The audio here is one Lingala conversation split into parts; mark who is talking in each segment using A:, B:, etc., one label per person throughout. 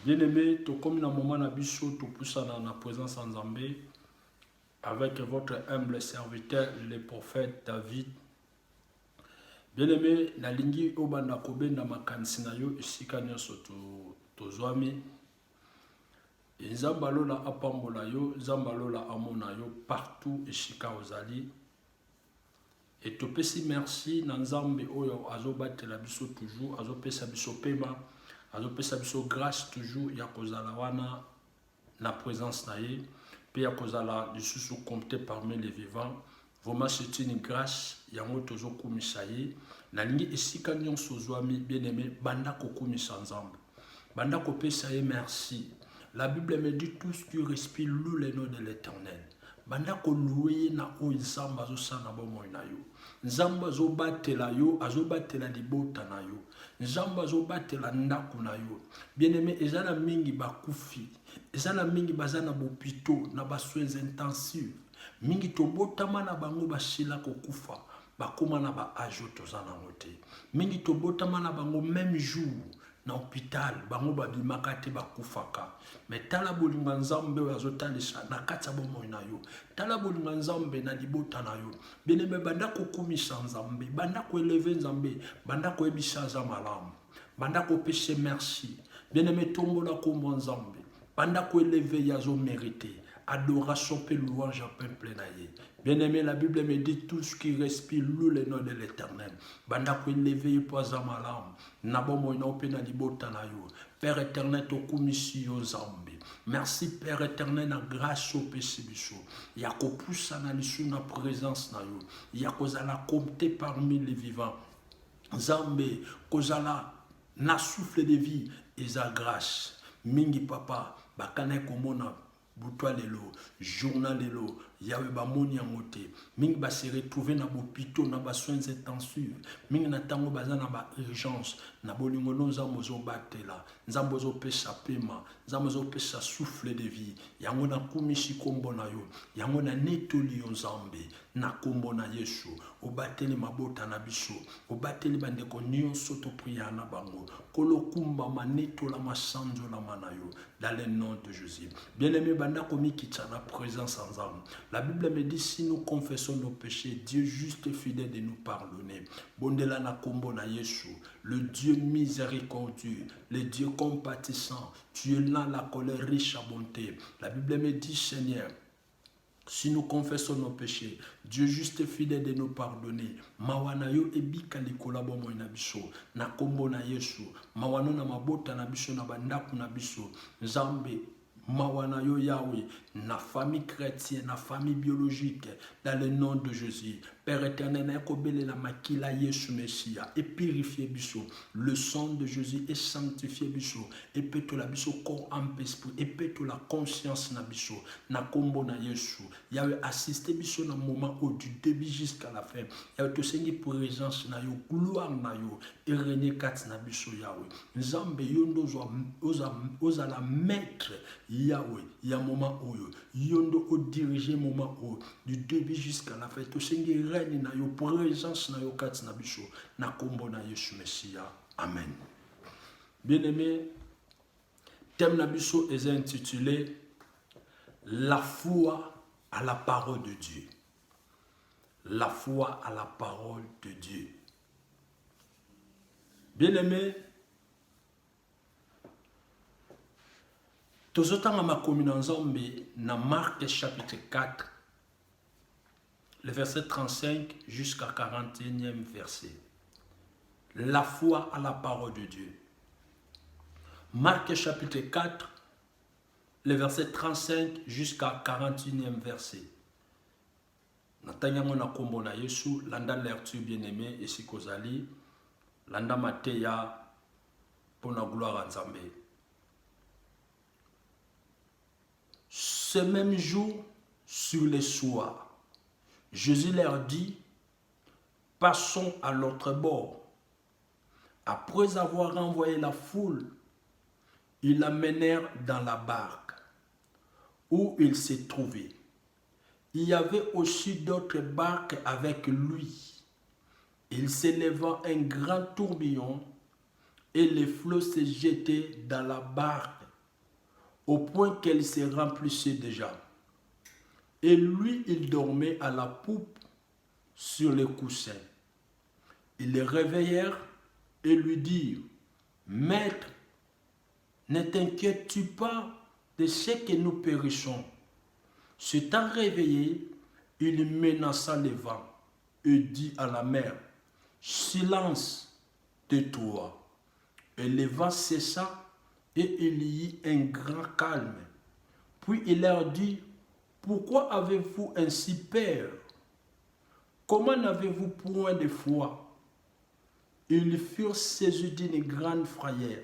A: Bien-aimé, tout comme dans le moment où tout pousse dans la présence en Zambé, avec votre humble serviteur, le prophète David. Bien-aimé, la lingi obanda kobenda makanisi na yo esika nyonso tozwami. Nzamba lola apambola yo, nzamba lola amona yo partout esika ozali. Et topesi merci na nzambe oyo azobatela biso toujours, azopesa biso pema, azopesa biso grâce toujours ya kozala wana na présence na ye, pe ya kozala lisusu compté parmi les vivants. Vraiment c'est une grâce yango tozo kumisa ye. Na lingi esika nyonso ozwami bien-aimé, banda kokumisa nzambe. Banda kopesa ye merci. La Bible me dit tout ce qui respire loue le nom de l'Éternel. Banda ko louer na o nzamba zo sana bomo na yo. Nzamba zo batela yo, azobatela libota na yo. Nzamba zo batela ndako na yo. Bien-aimé, ezana mingi bakufi. Ezana mingi bazana bopito na ba soins intensifs. Mingi tobotama na bango basila kokufa. Bakoma na ba ajo tozana ngote. Mingi tobotama na bango même jour. Na hôpital, bango babimaka te bakufaka. Mais tala bolinga nzambe azotalisa na kati ya bomoi na yo. Tala bolinga nzambe na libota na yo. Bien-aimé, banda kokumisa nzambe, banda ko élever nzambe, banda ko ebisa za malamu. Banda ko pese merci. Bien-aimé, tombola kombo nzambe. Banda ko élever yazo mérité. Adoration pe louange à peuple na ye. Bien-aimé, la Bible me dit tout ce qui respire loue le nom de l'Éternel. Banda ko élever poza malam. Nabomo ina opena libota na yo. Père éternel to kumisi yo zambi. Merci Père éternel na grâce au péché biso. Ya ko poussa na lisu na présence na yo. Ya ko zala compter parmi les vivants. Zambe kozala na souffle de vie et sa grâce. Mingi papa bakane komona Boutwa lelo, journal lelo, yawe ba moni angote, mingi ba se retrouver na bopito na ba soins intensifs, mingi na tango baza na ba urgence, na bolingo no nzambo zo batela, nzambo zo pesa pema, nzambo zo pesa souffle de vie, yango na kumisi kombo na yo, yango na netoli yo nzambe, na kombo na Yesu, obateli mabota na biso, obateli bandeko nyonso to priya na bango, kolo kumba maneto la masanjo la manayo, dans le nom de Jésus. Bien-aimé, banda komi kitsa na présence ensemble. La Bible me dit si nous confessons nos péchés, Dieu juste et fidèle de nous pardonner. Bondela na kombo na Yesu, le Dieu miséricordieux, le Dieu compatissant, tu es là la colère riche à bonté. La Bible me dit Seigneur, si nous confessons nos péchés, Dieu juste et fidèle de nous pardonner. Mawana yo ebika likola bomo na biso na kombo na Yesu. Mawano na mabota na biso na bandaku na biso. Nzambe mawana yo Yahweh, na famille chrétienne, na famille biologique, dans le nom de Jésus. Père éternel, na kobele la makila Yesu Messia, et purifier biso. Le sang de Jésus est sanctifié biso, et peut la biso corps en esprit, et peut la conscience na biso, na kombo na Yesu. Yahweh assisté biso na moment au du début jusqu'à la fin. Yahweh to sengi présence na yo, gloire na yo, et régner kat na biso Yahweh. Nzambe yondo oza la maître Yahweh, il y a un moment où yondo au diriger moment où du début jusqu'à la fin to sengi règne na yo présence na yo kat na biso na kombo na Yesu Messia. Amen. Bien-aimé, thème na biso est intitulé La foi à la parole de Dieu. La foi à la parole de Dieu. Bien-aimé, tozotanga makomi na Nzambe na Marc chapitre 4, le verset 35 jusqu'à 41e verset. La foi à la parole de Dieu. Marc chapitre 4, le verset 35 jusqu'à 41e verset. Natanyango na kombo na Yesu, landa lecture bien-aimé, et si kozali, landa mateya pour la gloire à Nzambe. Ce même jour, sur le soir, Jésus leur dit, passons à l'autre bord. Après avoir envoyé la foule, ils l'amenèrent dans la barque où il s'est trouvé. Il y avait aussi d'autres barques avec lui. Il s'éleva un grand tourbillon et les flots se jetaient dans la barque au point qu'elle se remplissait déjà. Et lui, il dormait à la poupe sur les coussins. Ils les réveillèrent et lui dirent, Maître, ne t'inquiètes-tu pas de ce que nous périssons? S'étant réveillé, il menaça le vent et dit à la mer, Silence, tais-toi. Et le vent cessa et il y eut un grand calme. Puis il leur dit, Pourquoi avez-vous ainsi peur? Comment n'avez-vous point de foi? Ils furent saisis d'une grande frayeur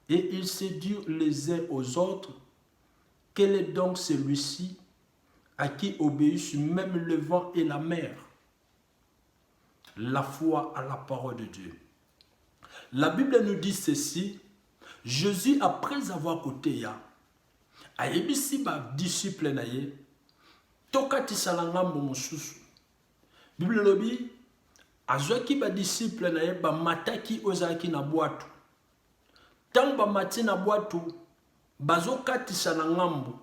A: et ils se dirent les uns aux autres, Quel est donc celui-ci à qui obéissent même le vent et la mer? La foi à la parole de Dieu. La Bible nous dit ceci, Jésus, après avoir côté ya, a yebisi ba disciple na ye, tokatisa na ngambo mosusu. Bible lobi, azwaki ba disciple na ye ba mataki ozalaki na bwatu. Tango ba mati na bwatu, bazokatisa na ngambo.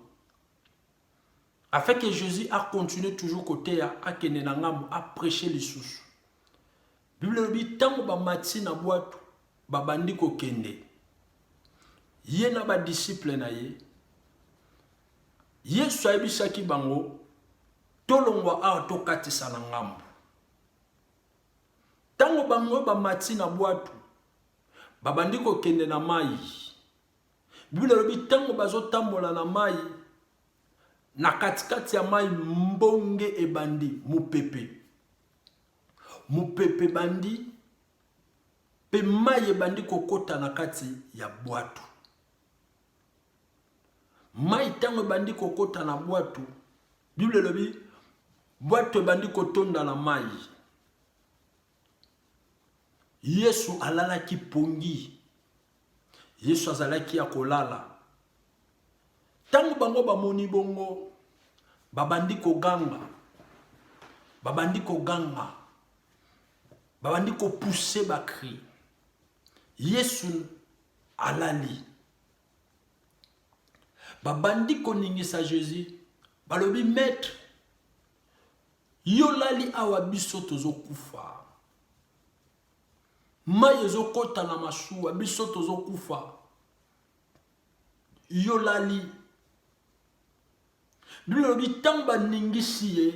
A: Afin que Jésus a continué toujours côté ya, a kene na ngambo, a prêché les sous. Bible lobi, tango ba mati na bwatu, babandi ko kende. Ye na ba disciple na ye, Yesu ayebisaki bango, tolongwa awa tokatisa na ngambo. Tango bango ba mati na bwatu, babandi ko kende na mai. Bible lobi tango bazotambola na mai, na katikati ya mai mbonge ebandi mupepe. Mupepe bandi, pe mai ebandi kokota na kati ya bwatu. Mai tango bandi kokota na bwatu, Bible lobi, bwatu bandi kotonda na mai. Yesu alalaki pongi. Yesu azalaki ya kolala. Tango bango bamoni bongo, babandi koganga. Babandi koganga. Babandi ko pousser bakri. Yesu alali. Babandi koningisa Jésus, balobi maître, yo lali awa biso tozo kufa. Mai ezokota na masuwa, biso tozo kufa. Yo lali. Bilobi tamba ningisi ye,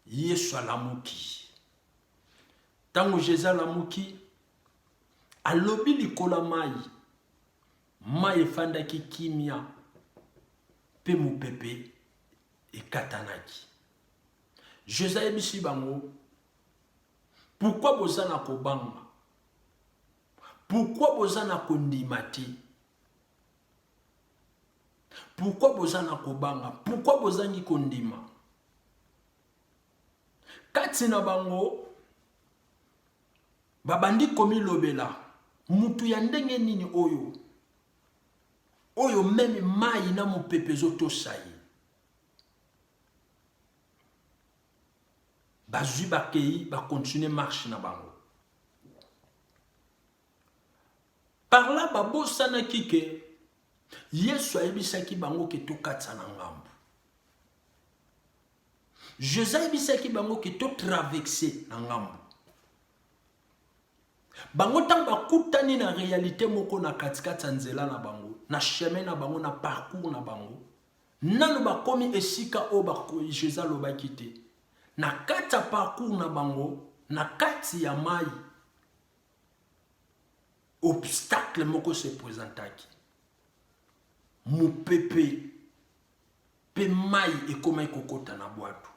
A: Yesu alamuki. Tango Jésus alamuki, alobi likola mai. Mai efandaki kimia pe mupepe ekatanaki. Jésus ayebisi bango, pourquoi bozana kobanga? Pourquoi bozana kondimati? Pourquoi bozana kobanga? Pourquoi bozangi kondima? Kati na bango babandi komi lobela, mutu ya ndenge nini oyo? Oyo meme mai na mupepe zoto sai. Bazui bakei ba continuer marche na bango. Par là babosana kike Yesu ayebisaki bango ke tokatsa na ngambo. Jésus ayebisaki bango ke to traverser na ngambo. Bango tang bakutani na réalité moko na katikati nzela na bango, na chemin na bango, na parcours na bango. Nanu bakomi esika o bako Jésus alobaki te. Na kati ya parcours na bango, na kati ya mai, obstacle moko se présentaki. Mupepe pe mai ekoma kokota na bwatu.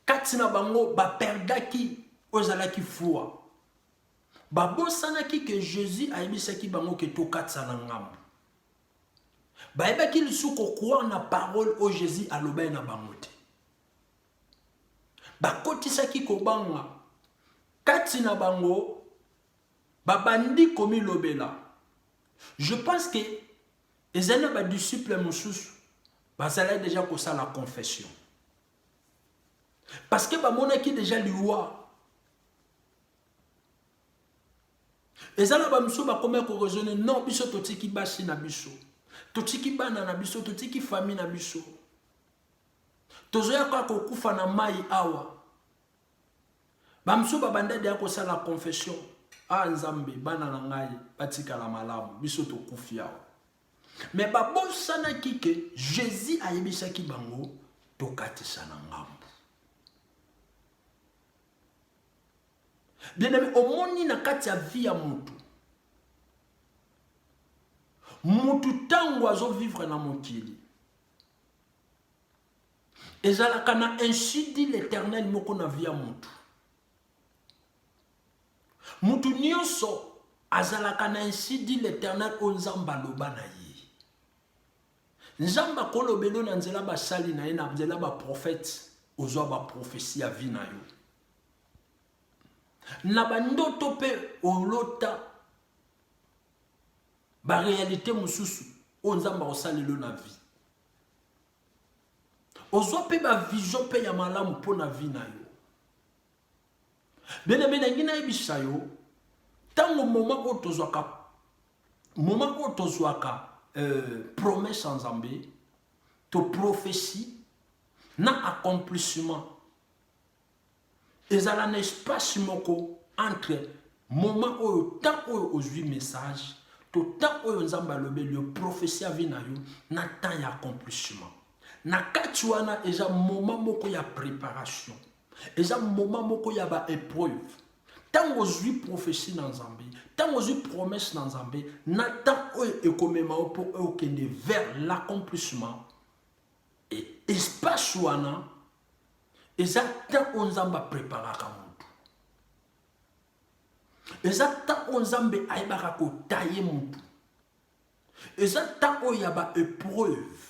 A: Kati na bango ba perdaki ozalaki foi. Babosanaki que Jésus ayebisaki bango ke tokatsa na ngambo. Bayebaki lisuko croire na parole o Jésus alobaki na bango te. Bakotisaki kobanga. Kati na bango babandi komi lobela. Je pense que les années ba disciples mosusu bazala déjà ko ça la confession. Parce que bamonaki déjà liwa. ezala ba miso ba koma ko raisonner non biso totiki basi na biso. Totiki bana na biso, totiki famille na biso. Tozoya kwa kokufa na mai awa. Ba miso ba bandade ya kosala confession. Ah nzambe bana na ngai batika la malamu biso tokufi awa. Mais ba bosana kike Jésus ayebisaki bango tokatisa na ngambo. Bien aimé, omoni na kati ya vie ya mutu. Mutu tango azo vivre na mokili. Ezalaka na ainsi dit l'Éternel moko na vie ya mutu. Mutu nyonso azalaka na ainsi dit l'Éternel o nzamba loba na ye. Nzamba kolobelo na nzela ba sali na ye na nzela ba prophète ozwa ba prophétie ya vie na yo. Na bandoto pe olota ba réalité mususu o nzamba osalelo na vie. Ozwa pe ba vision pe ya malamu po na vie na yo. Bene bene ngina ebisa yo tango moment o tozwaka promesse en Zambie, to prophétie na accomplissement. Ezala na espace moko entre moment où tant où ozwi message, to tant où nzamba lobeli yo prophétie a vina yo na temps ya accomplissement. Na kati wana eza moment moko ya préparation. Eza moment moko ya ba épreuve. Tant ozwi prophétie na Zambie, tant ozwi promesse na Zambie, na tant où ekomema pour okende vers l'accomplissement. Et espace wana eza tant onzamba préparaka mutu. Eza tant onzambe aibaka ko tailler mutu. Eza tant oya ba épreuve.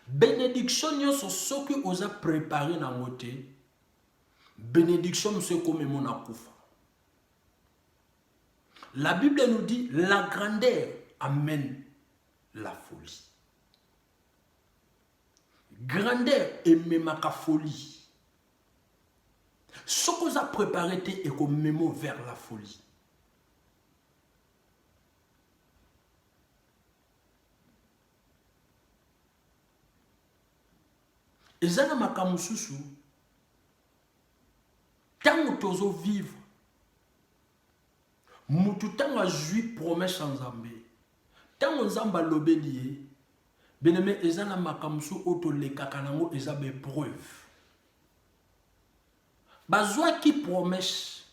A: Bénédiction nyonso soki oza préparé na ngote. Bénédiction monsieur comme mon akufa. La Bible nous dit la grandeur amène la folie. Grandeur et même la folie. Ce qu'on a préparé est comme mémo vers la folie. Et ça n'a makamususu. Tant tozo vivre. Mutu tant a joui promesse en Zambie. Tant on zamba lobelier. Beneme ezana makamsu oto le kakanango ezabe preuve. Bazwa ki promesse,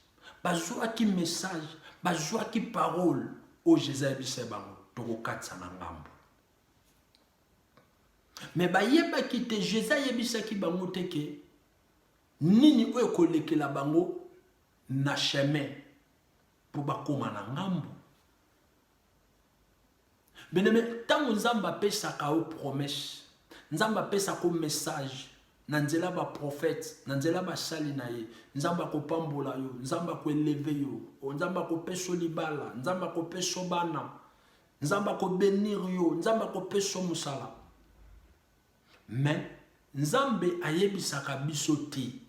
A: bazwa ki message, bazwa ki parole o Jésus bisebango toko katsa na ngambo. Mais bayeba ki te Jésus yebisaki bango teke nini oyo kolekela bango na chemin pour bakoma na ngambo. Beneme tango nzamba pesaka o promesse, nzamba pesa ko message, nanzela ba prophète, nanzela ba sali na ye, nzamba ko pambola yo, nzamba ko eleve yo, nzamba ko peso libala, nzamba ko peso bana, nzamba ko bénir yo, nzamba ko peso musala. Mais nzambe ayebisaka biso te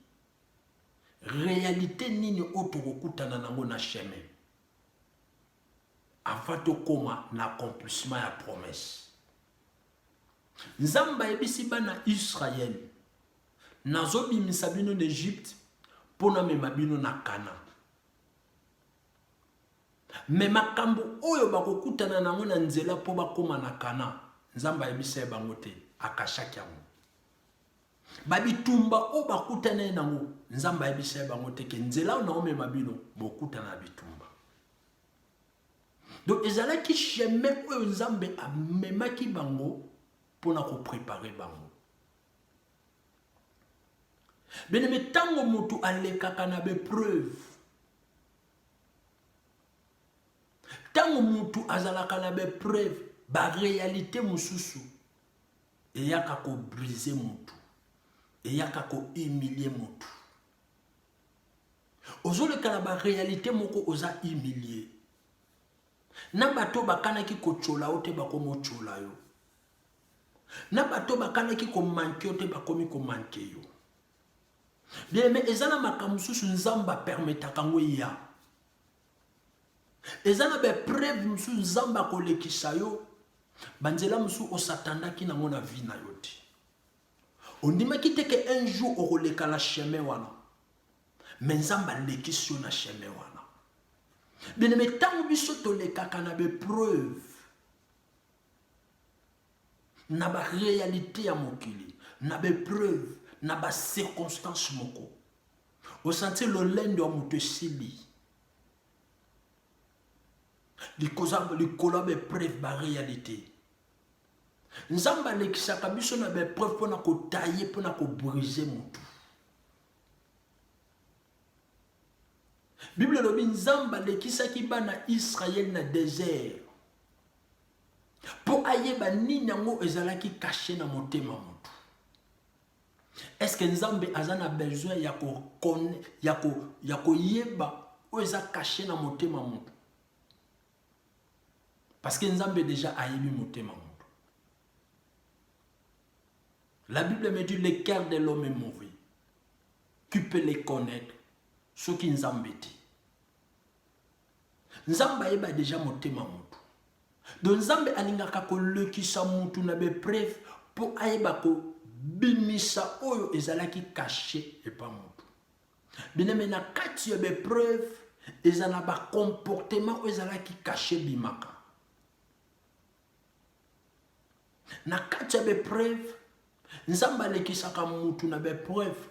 A: réalité nini otokokutana nango na chemin. Avant de koma na accomplissement ya promesse. Nzamba ebisi bana Israël. Nazo bimisa bino d'Égypte pona mema bino na Kana. Me makambo oyo bakokutana nango na nzela po bakoma na Kana. Nzamba ebisa bango te akashaki yango. Babitumba o bakutana nango nzamba ebisa bango te ke nzela na omema bino bokutana bitumba. Donc ezala ki chemin oyo nzambe amemaki bango pona ko préparer bango. Beneme tango mutu alekaka na be preuve. Tango mutu azalaka na be preuve, ba réalité mususu eyaka ko briser mutu. Eyaka ko humilier mutu. Ozoleka na ba réalité moko oza humilier. Na bato bakanaki ko chola ote bakomo chola yo. Na bato bakanaki ko manke ote bakomi ko manke yo. Bien, mais ezana makamususu nzamba permeta kango ya. Ezana be preuve musu nzamba kolekisa yo. Banzela musu osatandaki na mona vie na yo ti. Ondimaki te que un jour okoleka na chemin wana. Mais nzamba lekisi yo na chemin wana. Bien, mais tango biso tolekaka na be preuve. Na ba réalité ya mokili, na be preuve, na ba circonstance moko. Au senti le lendo muto sili. Li kola be preuve ba réalité. Nzamba lekisaka biso na be preuve pona ko tailler pona ko briser mutu. Bible lobi nzamba lekisaki bana Israël na désert. Pour ayeba nini yango ezalaki caché na motema mutu. Est-ce que nzambe azana besoin ya ko yeba o eza caché na motema mutu? Parce que nzambe déjà ayebi motema mutu. La Bible me dit le cœur de l'homme est mauvais. Tu peux les connaître ce qui nzambe dit. Nzambe ayeba déjà motema mutu. Donc nzambe alingaka ko lekisa mutu na be preuve pour ayeba ko bimisa oyo ezalaki caché et pas mutu. Bien mais na kati ya be preuve ezana ba comportement oyo ezalaki caché bimaka. Na kati ya be preuve nzambe alekisaka mutu na be preuve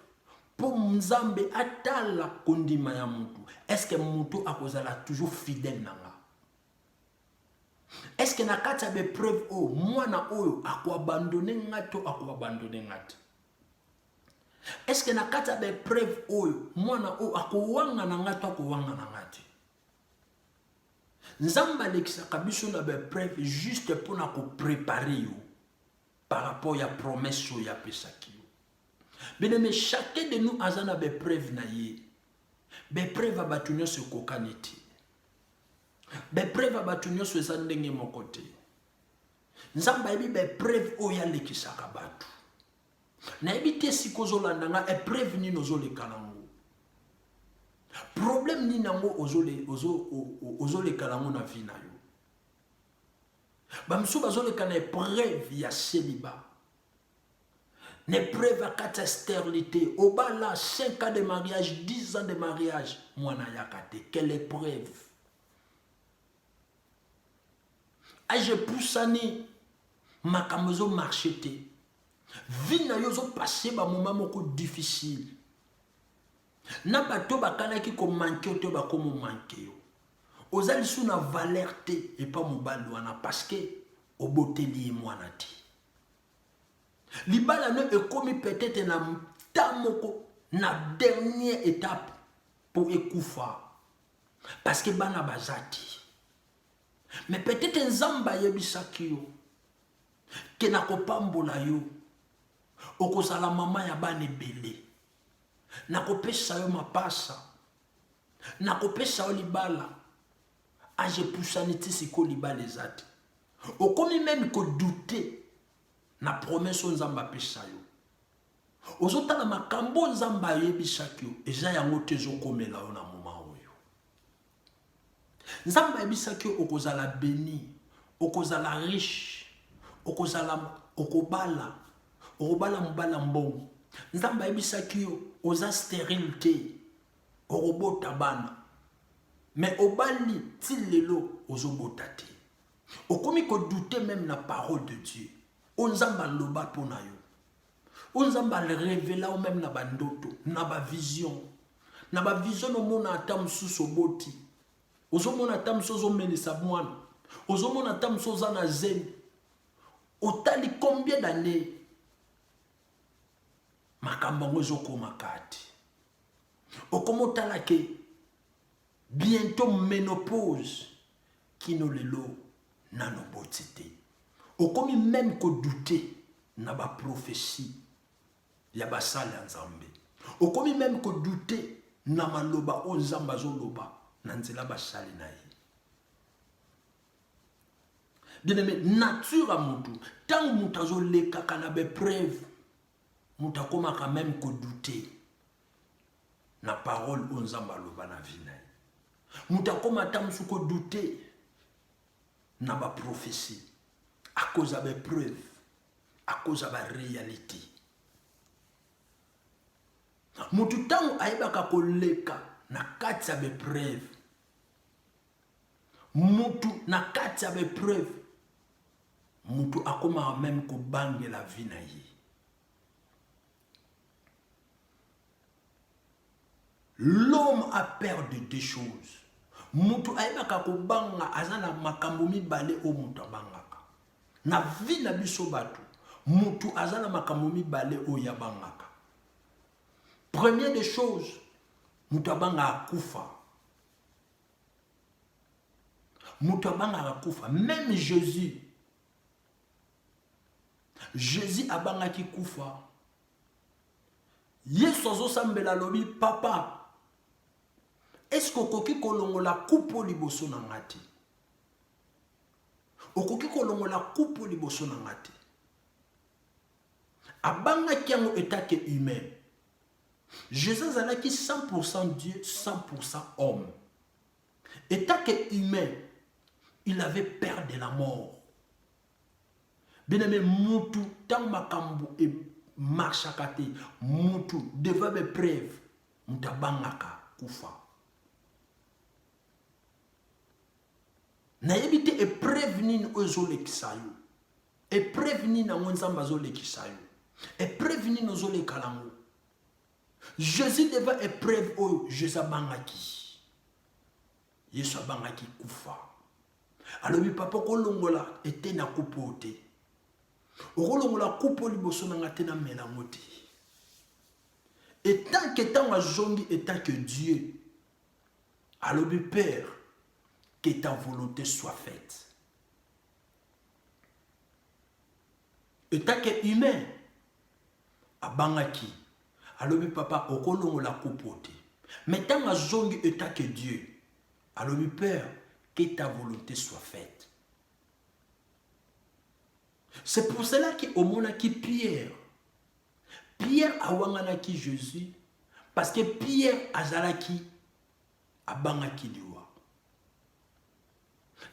A: pour nzambe atala kondima ya mutu. Est-ce que mutu akozala toujours fidèle nanga? Est-ce que na kati ya be preuve o mwana oyo ako abandonner ngato ako abandonner ngati? Est-ce que na kati ya be preuve oyo mwana oyo ako wanga na ngato ako wanga na ngati? Nzamba lekisaka biso na be preuve juste pour na ko préparer yo par rapport ya promesse oyo ya pesaki yo. Bien mais chacun de nous azana be preuve na ye. Be preuve abatunyo se kokaniti. Be preuve abatunyo se ndenge moko te. Nzamba yebi be preuve oyo alekisaka batu. Na yebi te sikozolanda nga e preuve nini ozoleka nango. Problème nini nango ozoleka nango na vie na yo. Bamsu bazoleka na preuve ya célibat. Ne preuve à kata stérilité. Obala 5 ans de mariage, 10 ans de mariage. Mwana yakate. Quelle épreuve. Je poussani makamozo marchete. Vina yozo passé ba moment moko difficile. Na bato bakana ki ko manqué to ba ko mo manqué yo. Ozali sou na valeur te et pas mobali wana parce que oboteli mwana ti. Libala ne est commis peut-être na tamoko na dernière étape pour ekoufa parce que bana bazati. Mais peut-être nzamba yebisaki yo ke na kopambola yo okozala mama ya bana ebele na kopesa yo mapasa na kopesa yo libala age pousaniti siko libala ezati okomi même ko douter na promesse nzamba pesa yo ozotala makambo nzamba yebisaki yo eza yango te ezokomela yo na moma oyo nzamba yebisaki yo okozala béni okozala riche okobala mobala mbongo nzamba yebisaki yo oza stérile te okobota bana mais obali ti lelo ozobota te okomi ko douter même na parole de Dieu. Onzamba loba pona yo. Onzamba le révéla ou même na bandoto, na ba vision. Na ba vision no mona atam suso boti. Ozo mona atam sozo menisa mwana. Ozo mona atam soza na zen. Otali combien d'années? Makambo ngozo komakati. Okomo talake bientôt ménopause qui no lelo nanobotite. Okomi même ko douter na ba prophétie ya basali nzambe. Okomi même ko douter na maloba o nzamba zoloba na nzela basali na ye. Bien-aimé, nature a mutu tant mutu azoleka kana be preuve mutu akoma quand même ko douter. na parole oyo nzambe aloba na vie na ye. Moto akoma ata mosusu kodute na baprophétie à cause ya bapreuve, à cause ya baréalité. Moto ntango ayebaka koleka na kati ya bapreuve, moto na kati ya bapreuve, moto akomaka même kobangela vie na ye. L'homme a peur de deux choses. Moto ayebaka kobanga azana makambo mibale o moto abangaka. Na vie na biso bato, moto azana makambo mibale o yabangaka. Première des choses, moto abanga akufa. Moto abanga akufa. Même Jésus abangaki kufa. Yesu azosambela lobi papa. Est-ce que okoki kolongola kupo liboso na ngati? Okoki kolongola kupo liboso na ngati. Abangaki yango etake humain. Jésus azalaki 100% Dieu, 100% homme. Etake humain, il avait peur de la mort. Bien-aimé, mutu tant makambo et marchaka te, mutu devant mes preuves, mutabangaka kufa. Na yebite épreuve nini ozolekisa yo. Épreuve nini na nzamba zolekisa yo. Épreuve nini ozolekala ngo. Jésus devant épreuve oyo Jésus abangaki. Yesu abangaki kufa. Alobi papa kolongola ete na kupo te. Okolongola kupo liboso na ngate na mela ngoti. Et tant que tant azongi et tant que Dieu alobi Père, que ta volonté soit faite. Et tant que humain, abangaki, alobi papa okolongo la coupote. Mais tant que zongi et tant que Dieu, alobi Père, que ta volonté soit faite. C'est pour cela qu'au monaki Pierre awanganaki Jésus, parce que Pierre azalaki abangaki liwa.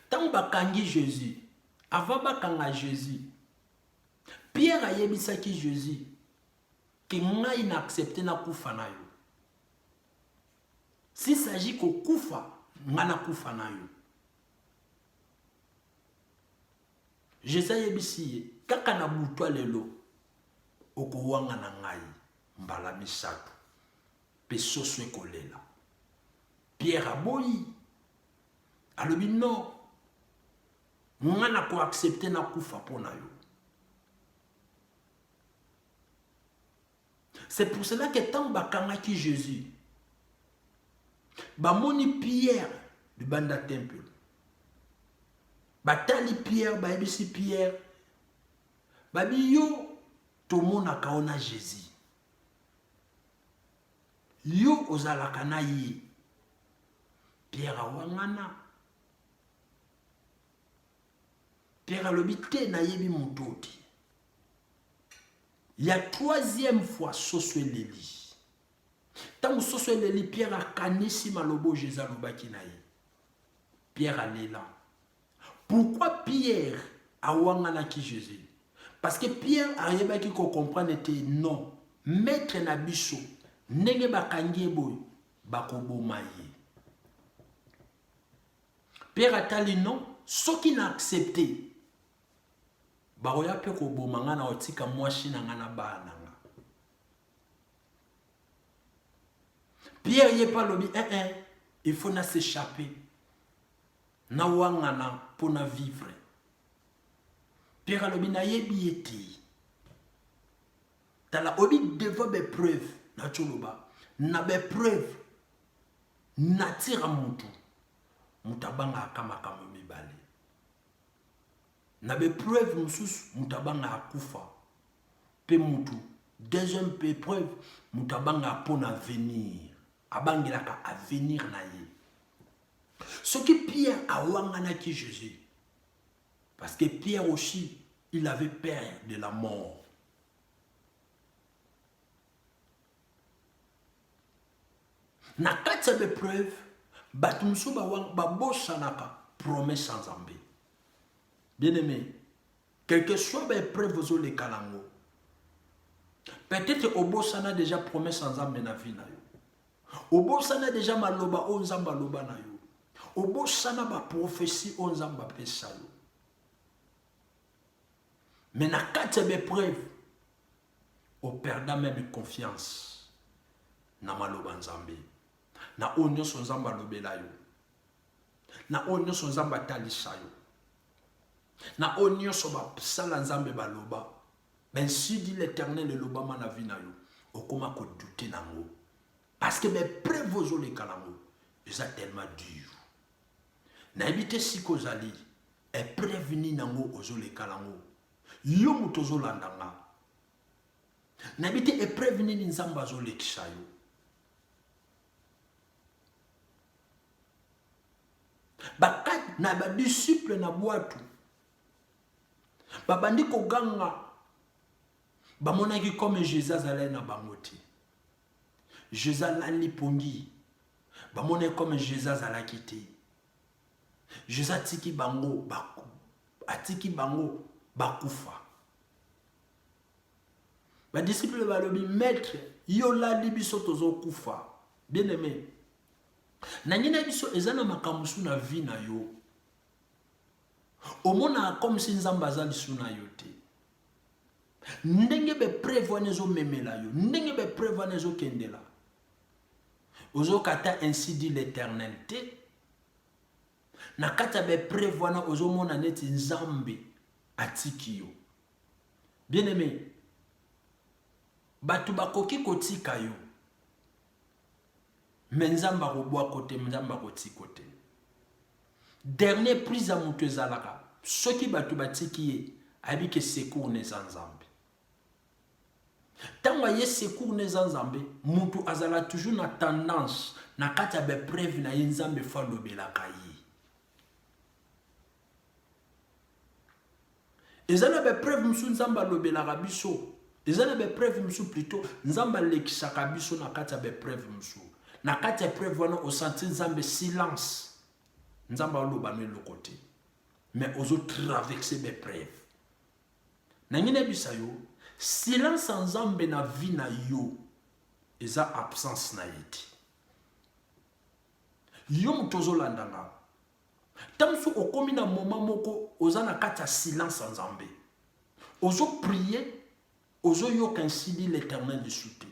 A: Tant bakangi Jésus, avant bakanga Jésus, Pierre a yebisaki Jésus que ngai na accepté na kufa na yo. S'il s'agit ko kufa, nga na kufa na yo. Jésus yebisi kaka na butwa lelo okowanga na ngai mbala misato pe soso ekolela. Pierre aboyi alobi non. Ngana ko accepter na kufa pona yo. C'est pour cela que tant bakangaki Jésus, bamoni Pierre du banda temple, batali Pierre, baebisi Pierre, babi yo tomona kaona Jésus. Yo ozalaka na ye. Pierre awangana. Pierre alobi te na yebi mutoti. Il y a troisième fois soso eleli. Tant soso eleli Pierre a kanisi malobo Jésus alobaki na ye. Pierre alela. Pourquoi Pierre a wangana ki Jésus? Parce que Pierre a yebaki ko comprendre te non. Maître na biso ndenge bakangi boy bakoboma ye. Pierre atali non, ce qui n'a accepté. Baroya pe ko bomanga na otika mwashi na ngana bana. Pierre yé pas lobi il faut na s'échapper. Na wangana pour na vivre. Pierre lobi na yebi eti. Tala obi devant be preuve na choloba. Na be preuve na tira mutu. Mutabanga kama kama mibale. Na be preuve mususu mutabanga akufa pe mutu. Deuxième preuve mutabanga pona venir. Abangilaka à venir na ye. Ce qui Pierre a wangana ki Jésus. Parce que Pierre aussi, il avait peur de la mort. Na kati ya bepreuve, bato mosusu babosanaka promesse sans Nzambe. Bien aimé, quel que soit bepreuve ozoleka nango, peut-être obosana déjà promesse sans Nzambe na vie na yo. Obosana déjà maloba o Nzambe aloba na yo. Obosana ba prophétie o Nzambe apesa yo. Mais na kati ya bepreuve, o perda même confiance na maloba Nzambe. Na o nyonso Nzambe alobela yo. Na o nyonso Nzambe atalisa yo. Na o nyonso basala Nzambe baloba. Ainsi dit l'Éternel le lobama na vie na yo. Okoma ko douter nango. Parce que mes preuves ozoleka nango, eza tellement dur. Na ebite siko zali, e prévenir nango ozoleka nango. Yo muto ozolandanga. Na ebite e prévenir ni Nzambe azolekisa yo. Bakat na ba disciple na boatu. Babandi koganga. Bamonaki comme Jésus azalaki na bango te. Jésus alali pongi. Bamonaki comme Jésus azalaki te. Jésus atiki bango bakufa. Ba disciple balobi maître yo lali biso tozo kufa. Bien aimé. Na nyina biso ezana makamusu na vie na yo. Omona comme si Nzambe azali suna yo te. Ndenge be prévoir nezo memela yo, ndenge be prévoir nezo kendela. Ozo kata ainsi dit l'Éternel te. Na kata be prévoir na ozo mona neti Nzambe atiki yo. Bien aimé, batu bakoki kotika yo. Mais Nzambe akobwa kote, Nzambe akoti kote. Dernier prise à mutu ezalaka. Soki batu batiki ye, abike secours ne Nzambe. Tant que secours ne Nzambe, mutu azala toujours na tendance na kati ya bepreuve na Nzambe fa lobelaka ye. Ezana bepreuve musu Nzambe lobelaka biso. Ezana bepreuve musu plutôt Nzambe lekisaka biso na kati ya bepreuve musu. Na kati ya preuve wana o sentir Nzambe silence. Nzambe aloba no lokote. Mais ozo traverser bepreuve. Na ngine bisa yo silence Nzambe na vie na yo eza absence na yeti. Yo mutozo landanga. Tamsu okomi na moment moko oza na kati ya silence Nzambe. Ozo prier, ozo yoka ainsi dit l'Éternel de soute.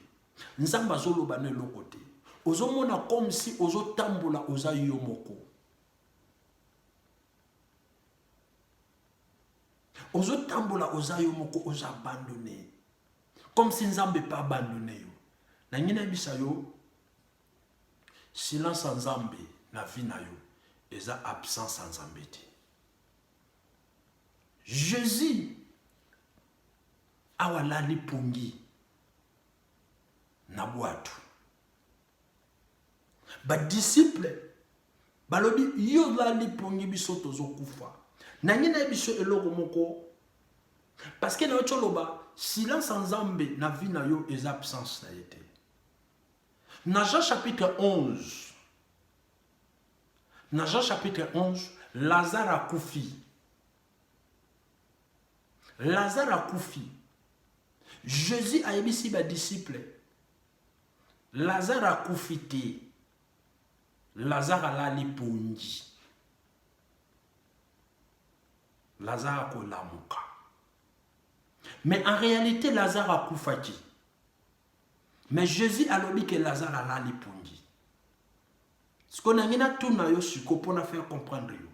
A: Nzambe azoloba no lokote. Ozo mona comme si ozo tambola oza yo moko. Ozo tambola oza yo moko oza abandonné. Comme si Nzambe pas abandonné yo. Na ngina bisa yo silence Nzambe na vie na yo eza absence Nzambe te. Jésus awalali pongi na boatu. Ba disciple balobi yo lali pongi biso tozo kufa. Na ngina biso eloko moko parce que na ocholoba silence Nzambe na vie na yo eza absence na yete. Na Jean chapitre 11. Na Jean chapitre 11, Lazare a koufi. Lazare a koufi. Jésus a émis ba disciple. Lazare a koufi te. Lazare a lali pongi. Lazare a kolamuka. Mais en réalité, Lazare a koufaki. Mais Jésus a dit que Lazare a lali pongi. Ce qu'on a mis à tout na yo suko pour na faire comprendre yo.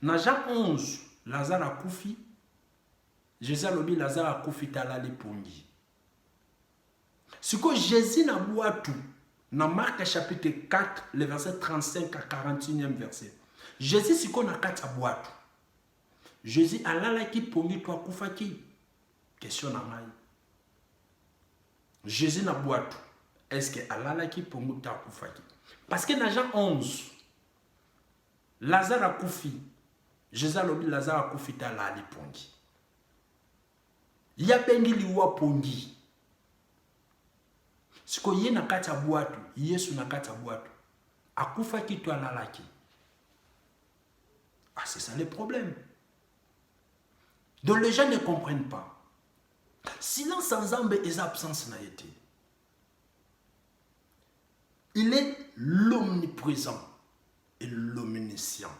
A: Dans Jean 11, Lazare a koufi. Jésus a dit Lazare a koufi ta lali pongi. Ce que Jésus n'a boit tout. Dans Marc chapitre 4, le verset 35 à 41e verset. Jésus ce qu'on a quatre à boire tout. Jésus a là qui pongi toi koufaki. Question na mai. Jésus n'a boit tout. Est-ce que Allah qui pongi toi koufaki? Parce que dans Jean 11, Lazare a koufi. Jésus a dit Lazare a koufi ta lali pongi. Il y a bengi liwa pongi. siko ye na kati ya bwatu, Yesu na kati ya bwatu, akufa ki to alalaki. Ah, c'est ça le problème. Donc les gens ne comprennent pas. Silence sans Nzambe et absence n'a été. Il est l'omniprésent et l'omniscient.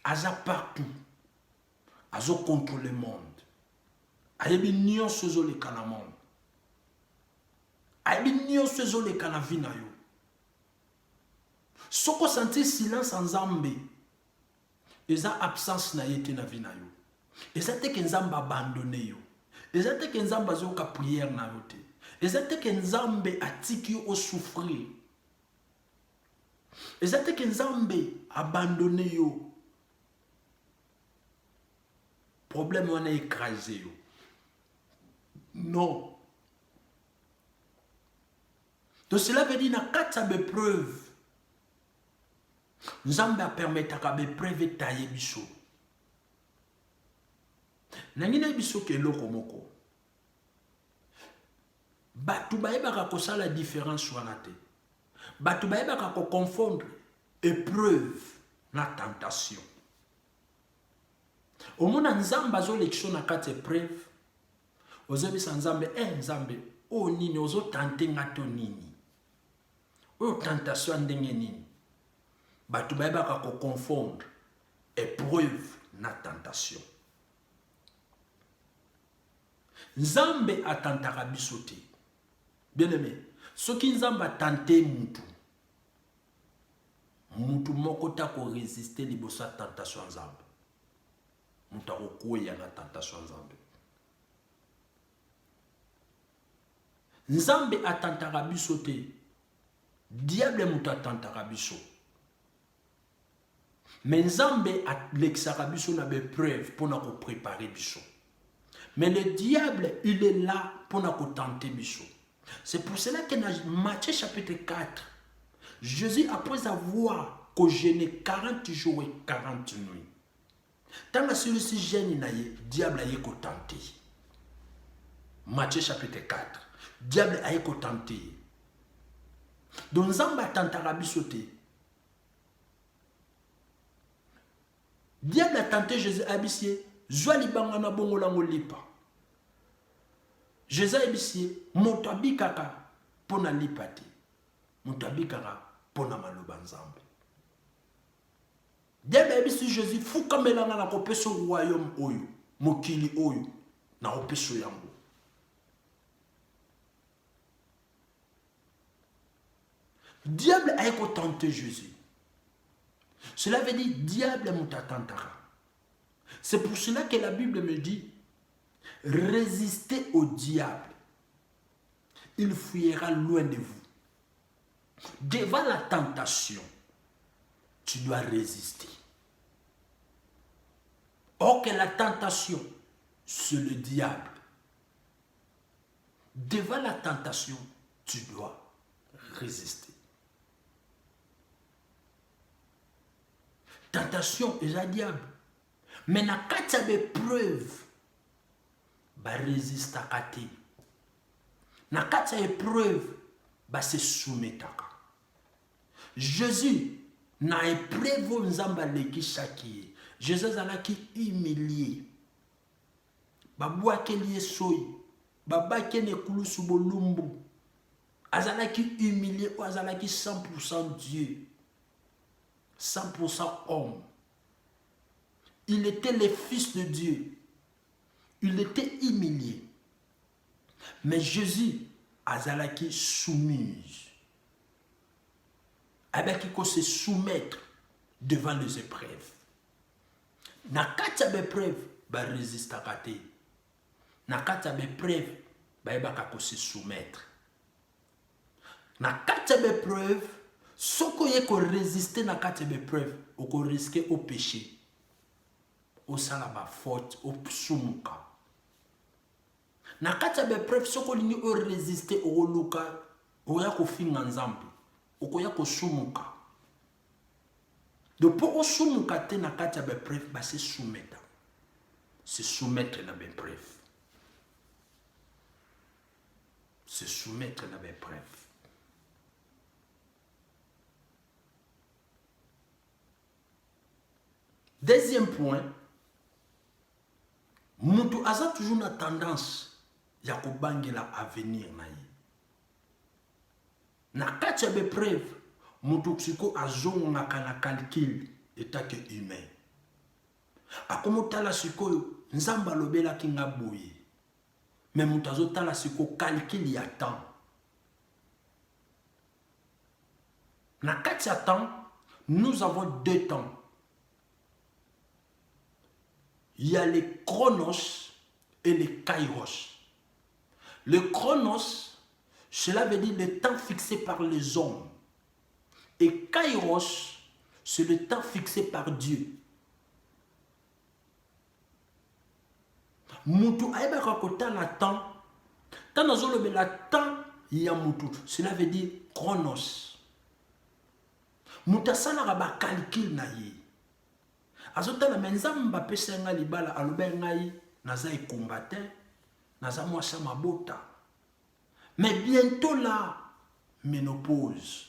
A: Aza partout. Azo contrôle le monde. Ayebi nyonso zo le kana monde. Ayebi nyonso zo le kana vi na yo. Soko senti silence en Nzambe. Eza absence na yete na vi na yo. Eza te ke Nzambe abandonné yo. Eza te ke Nzambe azoka prière na yo te. Eza te ke Nzambe atiki yo au souffrir. Eza te ke Nzambe abandonné yo. Problème on a écrasé yo. Non. Donc cela veut dire na kati ya bepreuve. Nzambe a permettre ka bepreuve taye biso. Nangina biso ke loko moko. Batu bayebaka kosala différence wana te. Batu bayebaka ko confondre épreuve na tentation. Au mona Nzambe azo lection na kati épreuve. Ozebisa Nzambe, Nzambe, o nini ozo tenter ngato nini. O tentation ndenge nini. Batu bayebaka ko confondre épreuve na tentation. Nzambe atantaka biso te. Bien aimé, soki Nzambe atante mutu. Mutu moko ta ko résister liboso ya tentation Nzambe. Mutu akokuya na tentation Nzambe. Nzambe atantaka biso te. Diable mutu atantaka biso. Mais Nzambe alexaka biso na bepreuve pour na ko préparer biso. Mais le diable, il est là pour nous tenter biso. C'est pour cela que dans Matthieu chapitre 4, Jésus, après avoir jeûné 40 jours et 40 nuits, tant que celui-ci jeûne, le diable a été tenté. Matthieu chapitre 4, diable a été tenté. Donc, Nzamba tentera biso te. Diable a tenté Jésus abissier. Zwa libanga na bongo lango lipa. Jésus abissier. Moto abikaka pona lipa te. Moto abikaka pona maloba Nzambe. Diable abissier Jésus fuka melanga na kopeso royaume oyo. Mokili oyo. Na kopeso yango. Diable a été tenté Jésus. Cela veut dire diable mutatantara. C'est pour cela que la Bible me dit résistez au diable. Il fuira loin de vous. Devant la tentation, tu dois résister. Or que la tentation, c'est le diable. Devant la tentation, tu dois résister. Tentation est le diable. Mais na kati ya bepreuve, ba résiste à te. Na kati ya épreuve, ba se soumetaka. Jésus na épreuve Nzamba leki shaki. Jésus alaki humilié. Ba bwakeli soyi, ba bakene kulusu bolumbu. Azalaki humilié, azalaki 100% Dieu. 100% homme. Il était le fils de Dieu. Il était humilié. Mais Jésus, azalaki soumise. Avec il se soumettre devant les épreuves. Na kati ya épreuve, ba résister à te. Na kati ya épreuve, ba yebaka ko se soumettre. Na kati ya épreuve, soko ye ko résister na kati ya épreuve, o ko risquer au péché. Au salaba faute, au sumuka. Na kati ya bepreuve soko lingi o résister au luka, o ya ko finga Nzambe, o ko ya ko sumuka. Donc pour o sumuka te na kati ya bepreuve ba se soumettre. Se soumettre na bepreuve. se soumettre à l'épreuve. Deuxième point, mutu aza toujours na tendance ya kobangela avenir na ye. Na kati ya bepreuve, mutu siko azongaka na calcul etake humain. Akomotala sikoyo nzamba alobelaki nga boye. Mais mutu azotala siko calcul ya temps. Na kati ya temps, nous avons deux temps. Il y a le chronos et le kairos. Le chronos, cela veut dire le temps fixé par les hommes. Et kairos, c'est le temps fixé par Dieu. Mutu aibaka kotala temps. Tant nazolobe la temps ya mutu. Cela veut dire chronos. Mutu asalaka ba calcul na ye. Azotala menzamba pesa nga libala alobe ngai naza combattant, naza mwasa mabota. Mais bientôt là, ménopause.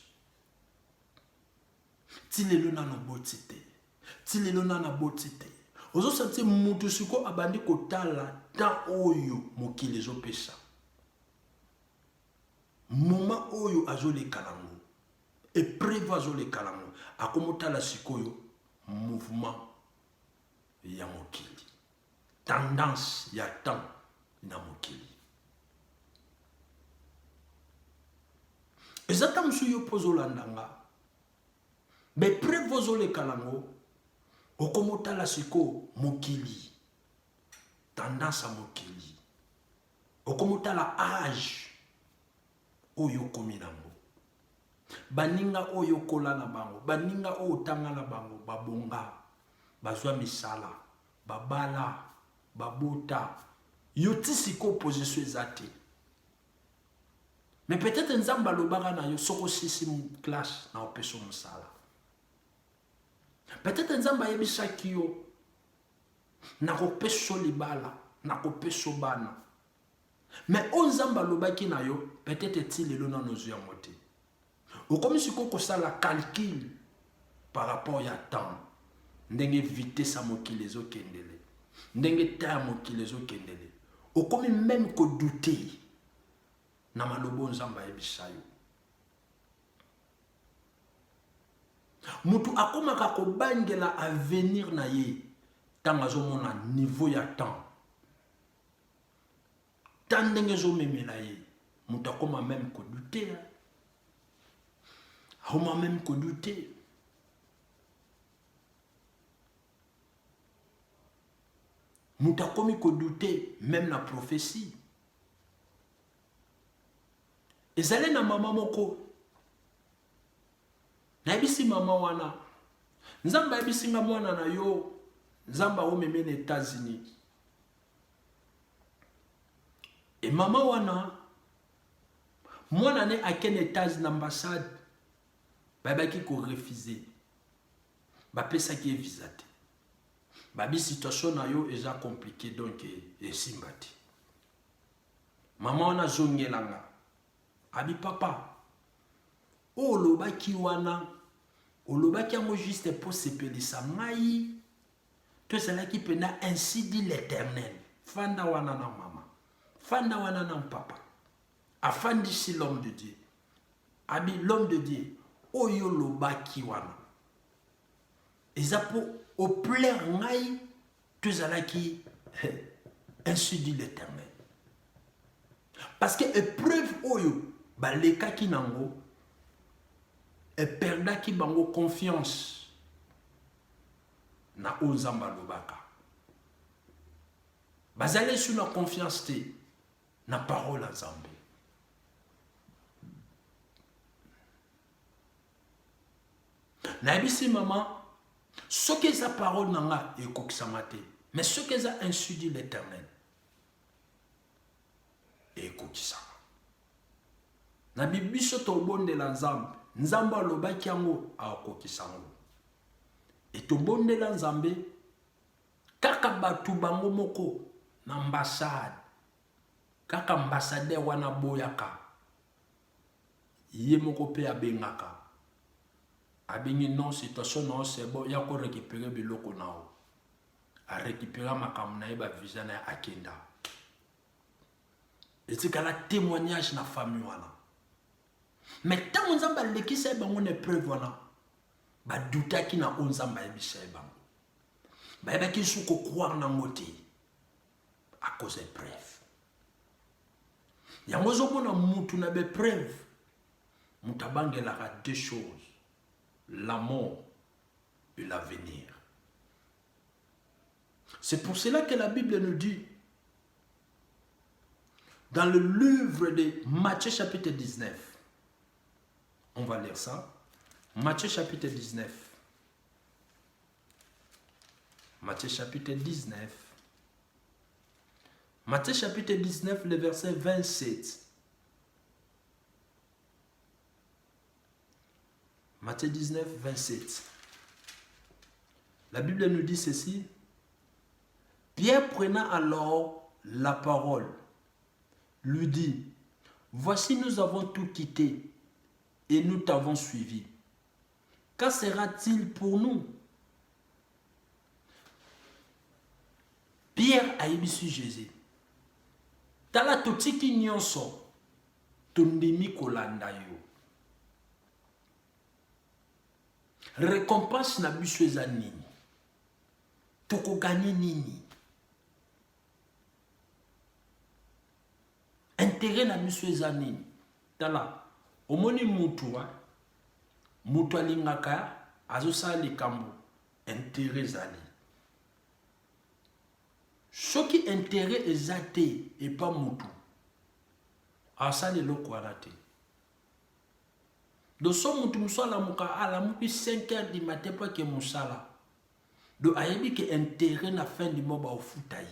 A: Tilelo nana botite. Tilelo nana botite. Ozo senti mutu siko abandi kotala ta oyo mokili zo pesa. Moma oyo azo le kalango. Épreuve azo le kalango. Akomotala sikoyo mouvement ya mokili. Tendance ya temps na mokili. Ezata msuyo pozo landanga. Be prevozo le kalango. Okomotala siko mokili. Tendance a mokili. Okomotala âge. Oyo kominango. Baninga oyo kola na bango. Baninga oyo tanga na bango. Babonga. Bazwa misala. Babala. Babota. Yoti siko position ezate. Mais peut-être nzamba lobaka na yo soko sisi classe na opeso musala. Peut-être nzamba yebisaki yo na kopeso libala, na kopeso bana. Mais on nzamba lobaki na yo peut-être ti lelo na nozu ya mote. Okomi siko kosala calcul par rapport ya temps. Ndenge vitesse mokili zo kendele. Ndenge ta mokili zo kendele. Okomi même ko douter. Na malobo nzamba yebisayo. Mutu akomaka kobangela avenir na ye. Tanga zo mona niveau ya temps. Tandenge zo memela ye. Mutu akoma même ko douter. Akoma même ko douter. Mutu akomi ko douter même la prophétie. Ezale na mama moko. Na ebisi mama wana. Nzamba ebisi nga mwana na yo. Nzamba omeme na États-Unis. Et mama wana. Mwana ne aken États-Unis n'ambassade. Babaki ko refuser. Bapesa ki visa te. Babi situation na yo eza compliqué donc esimbati. Mama wana zongelanga. Abi papa, olobaki wana, olobaki yango juste pour sepelisa ngai, to ezalaki pena ainsi dit l'Éternel. Fanda wana na mama, fanda wana na papa, afandisi l'homme de Dieu. Abi l'homme de Dieu, oyo lobaki wana. Eza pour au plaire ngai, to ezalaki ainsi dit l'Éternel. Parce que épreuve oyo, baleka ki nango e perda ki bango confiance na onzamba lobaka. Bazale sur la confiance te na parole nzambe. Na ebisi maman, ce que sa parole nanga e kokisama te, mais ce que sa ainsi dit l'Éternel e kokisama. Na bibiso to bondela nzambe, nzamba lobaki yango akokisango. Et to bondela nzambe kaka batu bango moko na ambassade. kaka ambassadeur wana boyaka ye moko pe abengaka abengi non situation non c'est bon ya ko récupérer biloko nao a récupérer makambo na ye ba visa na akenda etikala témoignage na famille wana mais tant nzamba lekisa bango ne preuve wana ba doutaki na onzamba yebisa bango ba yebaki suko croire na ngote à cause de preuve yango zomona mutu na be preuve mutabangelaka deux choses, la mort et l'avenir. C'est pour cela que la Bible nous dit, dans le livre de Matthieu chapitre 19, on va lire ça, Matthieu chapitre 19, Matthieu chapitre 19, Matthieu chapitre 19, le verset 27. Matthieu 19, 27. La Bible nous dit ceci. Pierre prenant alors la parole, lui dit, voici nous avons tout quitté et nous t'avons suivi. Qu'en sera-t-il pour nous? Pierre a émis sur Jésus. Tala totiki nyonso tondimi kolanda yo. Récompense na biso eza nini? Toko gagner nini? Intérêt na biso eza nini? Tala, omoni mutu wa mutu alingaka azosala likambo intérêt zali. Soki intérêt eza te et pas mutu asali eloko wana te. Do so mutu musala muka ala mupi 5 heures du matin pour que musala. Do ayebi que intérêt na fin du mois ba ofuta yi.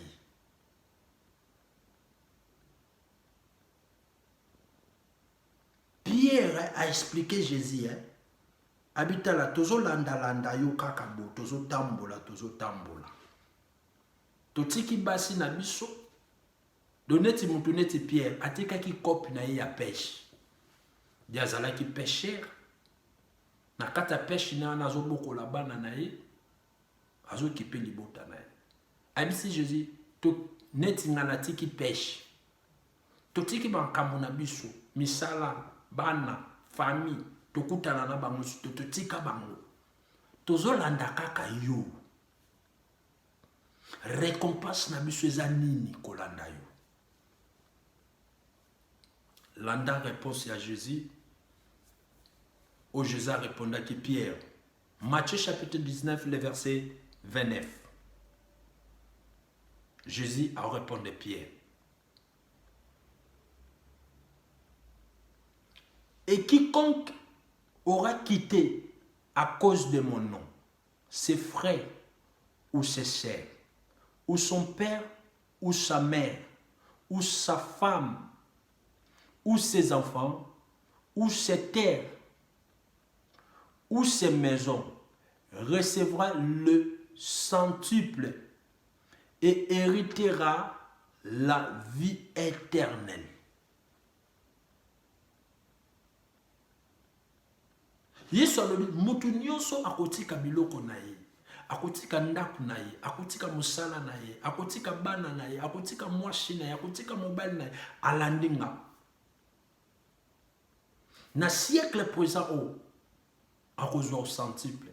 A: Pierre a expliqué Jésus habita la tozo landa yo kaka bo tozo tambola. Totiki basi na biso doneti mutu neti Pierre atika ki kopi na ye ya pêche. Diazala ki pêcheur na kata pêche na nazo boko la bana na ye azo kipe libota na ye. Abisi Jésus to neti nganati ki pêche. Totiki bankambo na biso misala bana famille tokutana na bango totika bango. Tozolanda kaka yo. Récompense na biso eza nini kolanda yo? Landa réponse à Jésus. Au Jésus répondit que Pierre. Matthieu chapitre 19, le verset 29. Jésus a répondu Pierre. Et quiconque aura quitté à cause de mon nom ses frères ou ses sœurs, ou son père ou sa mère, ou sa femme, ou ses enfants, ou ses terres, ou ses maisons, recevra le centuple et héritera la vie éternelle. Yesu alobi mutu nyonso akotika biloko na ye, akotika ndaku na ye, akotika musala na ye, akotika bana na ye, akotika mwasi na ye, akotika mobali na ye, alandinga. Na siècle présent o akozwa au centuple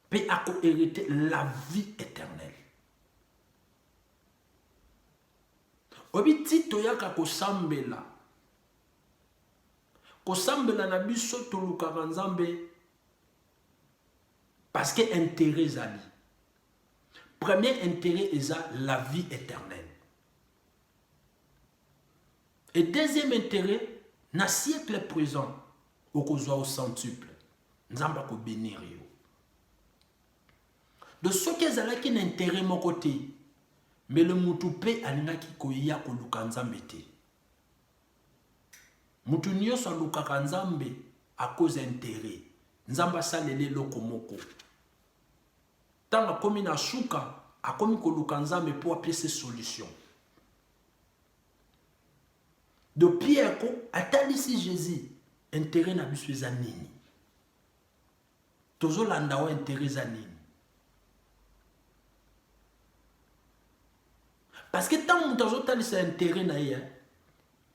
A: pe ako hériter la vie éternelle. Obi tito yaka kosambela na biso tolukaka Nzambe parce que intérêt zali. Premier intérêt est la vie éternelle. Et deuxième intérêt, na siècle présent, okozwa au centuple. Nzamba ko bénir yo. De ce que zalaki na intérêt mon côté, mais le mutu pe alingaki koya ko luka Nzambe te. Mutu nyonso alukaka Nzambe à cause d'intérêt. Nzamba salele loko moko. Tanga komi na suka akomi ko luka Nzambe pour appeler ses solutions. de Pierre ko atalisi Jésus intérêt na biso eza nini tozolanda wa intérêt eza nini parce que tant moto azotalisa intérêt na ye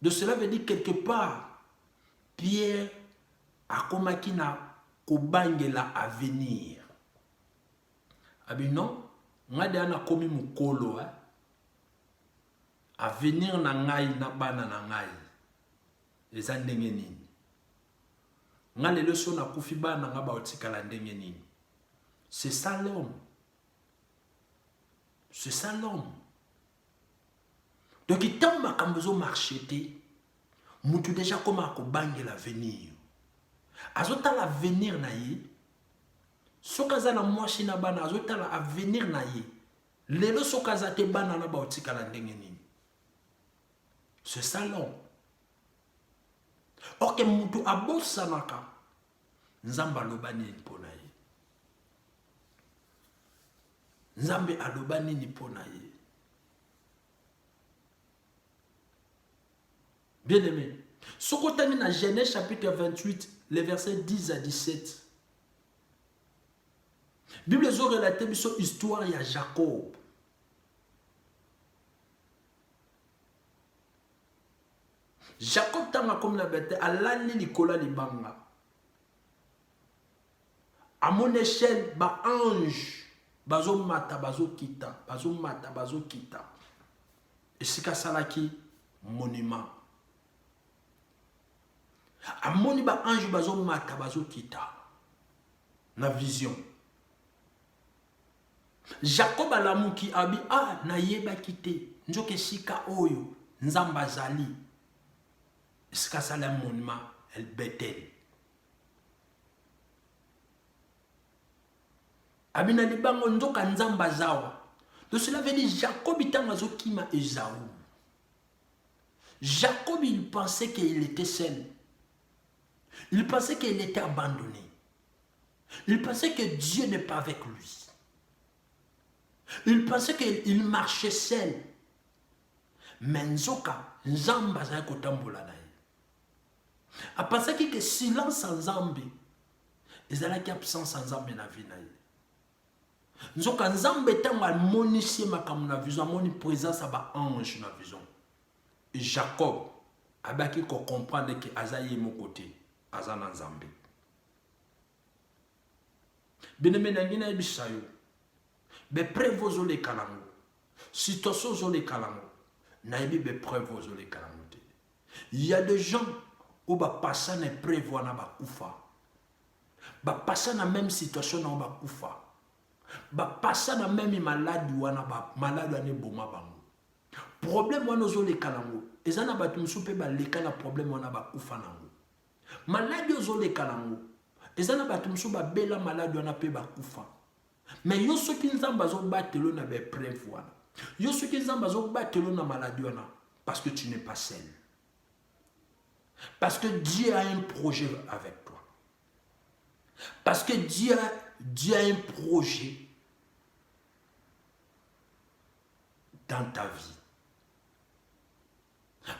A: de cela veut dire quelque part Pierre akomaki na kobangela avenir abi non ngade ana komi mukolo avenir na ngai na bana na ngai eza ndenge nini nga lelo so na kufi bana nga baotikala ndenge nini c'est ça l'homme c'est ça l'homme donc tant makambo zo marché te mutu déjà koma akobangela avenir azotala avenir na ye soki aza na mwasi na bana azotala avenir na ye lelo soki aza te bana na baotikala ndenge nini c'est ça l'homme ok mutu abosanaka nzambe aloba nini mpo na ye nzambe aloba nini mpo na ye bien aimé soki otani na Genèse chapitre 28 les versets 10 à 17 Bible ezorelate biso histoire ya Jacob Jacob tanga comme la bête alali likola libanga à mon échelle ba ange bazo mata bazo kita esika salaki monument amoni ba ange bazo mata bazo kita na vision Jacob alamuki abi na yeba kite njoke sika oyo nzamba zali esika sala monument el Bethel abina libango nzoka nzamba zawa de cela veut dire Jacob itango azokima Esaü Jacob il pensait qu'il était seul il pensait qu'il était abandonné il pensait que Dieu n'est pas avec lui il pensait qu'il marchait seul mais nzoka nzamba zali kotambola na ye apensaki que silence en Nzambe ezalaki absence en Nzambe na vie na ye nzoka Nzambe ntango amonisi makambo na vision amoni présence ya baange na vision et Jacob abaki comprendre que aza ye moko te aza na Nzambe bien-aimé na ngai nayebisa yo bepreuve ozoleka nango situation ozoleka nango nayebi bepreuve ozoleka nango te il y a des gens où bapasa na épreuve wana bakufa bapasa na même situation na bakufa bapasa na même maladie wana malade wana eboma bango problème wana ozoleka nango eza na bato mosusu mpe baleka na problème wana bakufa nango maladi ozoleka nango eza na bato mosusu babela maladi wana mpe bakufa mais yo soki nzambe azobatelo na bepreuve wana yo soki nzambe azobatelo na maladi wana parce que tu n'es pas seul parce que Dieu a un projet avec toi parce que Dieu a un projet dans ta vie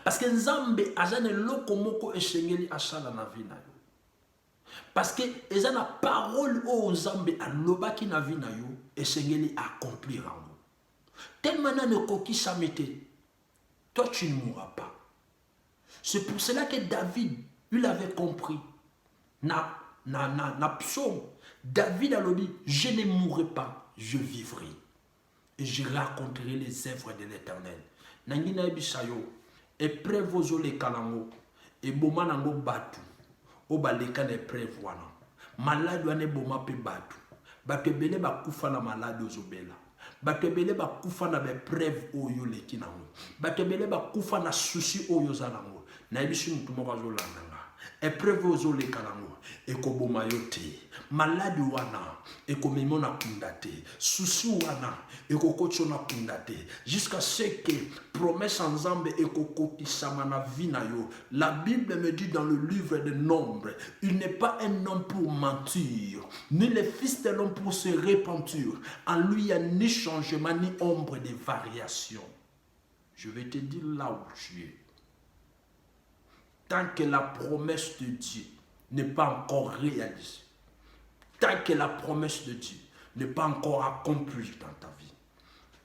A: parce que nzambe aza na eloko moko esengeli asala na vie na yo parce que eza na parole oyo nzambe alobaki na vie na yo esengeli accomplir yango tellement na nekokisami te toi tu ne mourras pas c'est pour cela que David il avait compris na psaume David a dit je ne mourrai pas je vivrai et je raconterai les œuvres de l'Éternel nangi na yebisa yo épreuve ozoleka nango eboma nango batu obaleka na épreuve wana malade wana eboma mpe bato ebele bakufa na malade ozobela bato ebele bakufa na bepreuve oyo leki nango bato ebele bakufa na souci oyo oza nango nayebisi mutu moko azolanda nga épreuve ozoleka nango ekoboma yo te maladi wana ekomema na kunda te souci wana ekokotisa na kunda te jusqu'à ce que promesse en Nzambe ekokotisama na vie na yo. La Bible me dit dans le livre de Nombres, il n'est pas un homme pour mentir ni le fils de l'homme pour se repentir. En lui il n'y a ni changement ni ombre de variation. Je vais te dire là où tu es. tant que la promesse de Dieu n'est pas encore réalisée, tant que la promesse de Dieu n'est pas encore accomplie dans ta vie,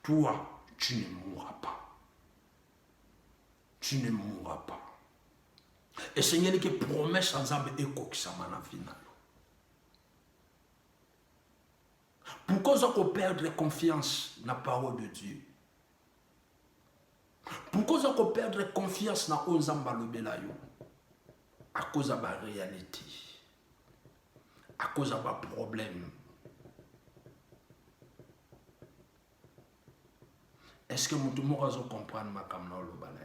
A: toi, tu ne mourras pas. Tu ne mourras pas. Et Seigneur, que promesse ensemble et kokisama na vie na yo. Pourquoi on perdre confiance dans la parole de Dieu? Pourquoi on perdre confiance dans Onzamba Lobela yo? À cause de la réalité. À cause de la problème. Est-ce que tout le monde comprend ma kamna lobala?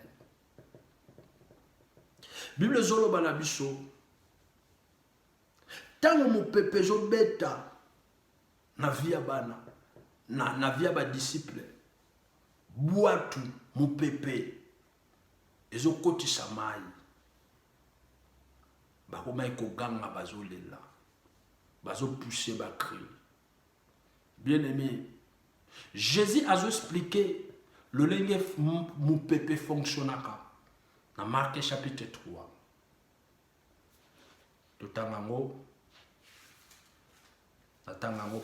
A: Bible zolo bala biso. Tango mo pepe zo beta na via bana na via ba disciple. Boatu mo pepe ezo kotisa mai. Bakoma iko ganga bazolela. Bazo pousser ba cri. Bien-aimé, Jésus a expliqué le lenge mon pepe fonctionnaka dans Marc chapitre 3. Totangango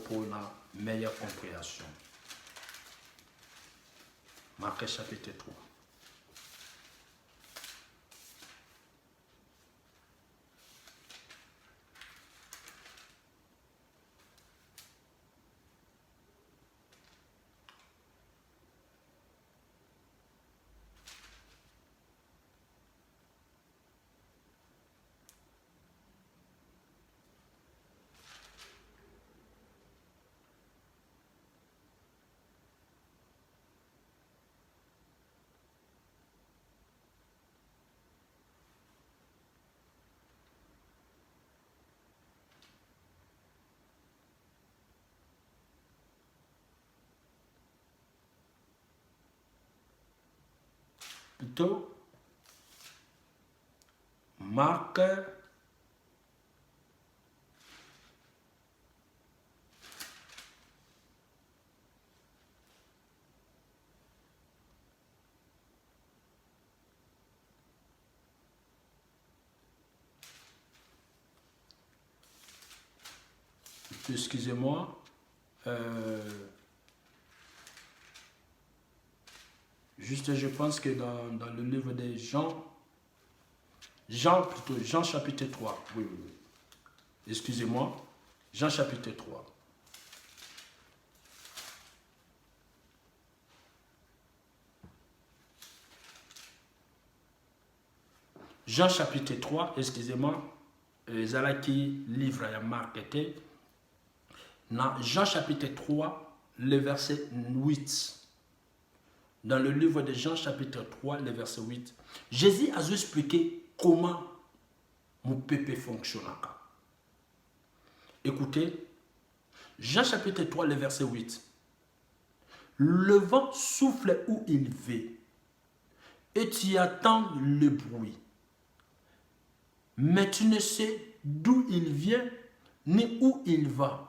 A: pour une meilleure compréhension. Marc chapitre 3. Plutôt, Marc excusez-moi, juste je pense que dans le livre des Jean chapitre 3, oui, excusez-moi, Jean chapitre 3. Jean chapitre 3, excusez-moi, Zalaki livre à Marc était. Dans Jean chapitre 3, le verset 8. Dans le livre de Jean chapitre 3, le verset 8, Jésus a expliqué comment mon pépé fonctionne. Écoutez, Jean chapitre 3, le verset 8. Le vent souffle où il veut et tu attends le bruit. Mais tu ne sais d'où il vient ni où il va.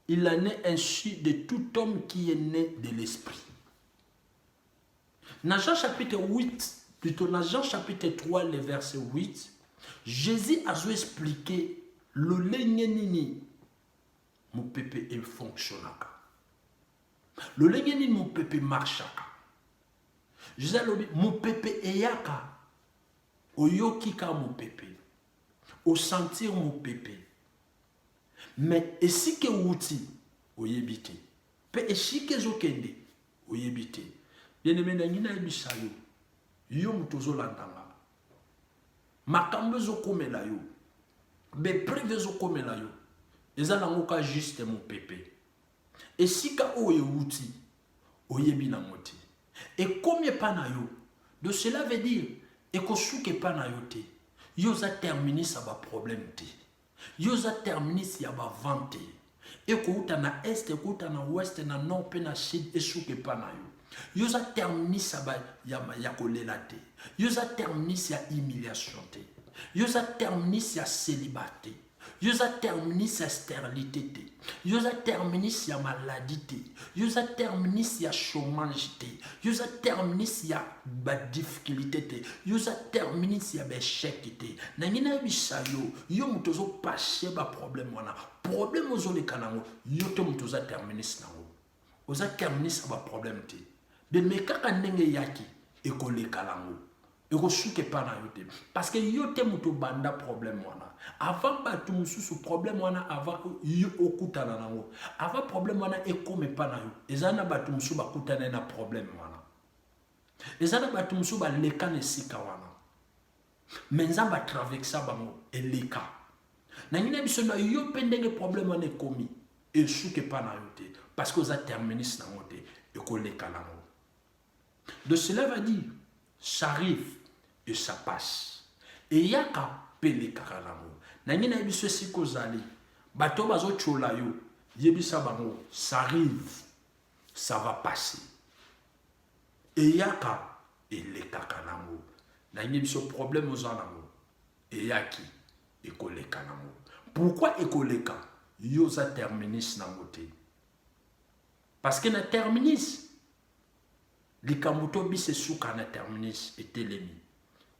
A: Il en est ainsi de tout homme qui est né de l'esprit. Dans Jean chapitre 8, plutôt dans Jean chapitre 3, le verset 8, Jésus a expliqué le lengenini mon pépé est fonctionnaka. Le lengenini mon pépé marchaka. Jésus a dit mon pépé est yaka. Au yokika mon pépé. Au sentir mon pépé. Mais si que outi oyebite pe si que zokende oyebite bien aimé na ngina bisayo yo mutozo landanga makambo zokomela yo be prive zokomela yo ezala ngoka juste mon pépé et si ka oyeuti oyebi na moti et combien pa na yo de cela veut dire et ko souke pa na yo te yo za terminer ça va problème te. Yoza terminis ya ba vante. Eko uta na est, eko uta na ouest, na nord, pe na sud, esuke pa na yo. Yoza terminis ya kolela te. Yoza terminis ya humiliation te. Yoza terminis ya célibat te. Yoza terminis ya stérilité te. Yoza terminus ya maladie te. Yoza terminus ya chômage te. Yoza terminus ya ba difficulté te. Yoza terminus ya ba échec te. Nangina bisayo yo mutozo passer ba problème wana. Problème ozo le kanango yo to mutoza terminus nango. Oza terminus ba problème te. De mekaka ndenge yaki ekole kalango. Eko suke pa na yote. Parce que yote muto banda problème wana. Avant batu mususu problème wana avant yo okutana nango. Avant problème wana ekome pa na yo. Ezana batu mususu bakutana na problème wana. Ezana batu mususu ba leka nesika wana. Menzamba traversa bango eleka. Na ngina biso na yo pendenge problème wana ekomi. E suke pa na yote. Parce que oza terminus nango te. Eko leka nango. De cela va dire, ça arrive et ça passe. Et yaka pele kakalango. Nangina ebiso siko zali. Bato bazo chola yo. Yebisa bango. Ça arrive. Ça va passer. Et yaka ele kakalango. Nangina ebiso problème ozanango. Et yaki ekole kanango. Pourquoi ekoleka? Yoza terminus nangote. Parce que na terminus. Likambuto bise suka na terminus etelemi.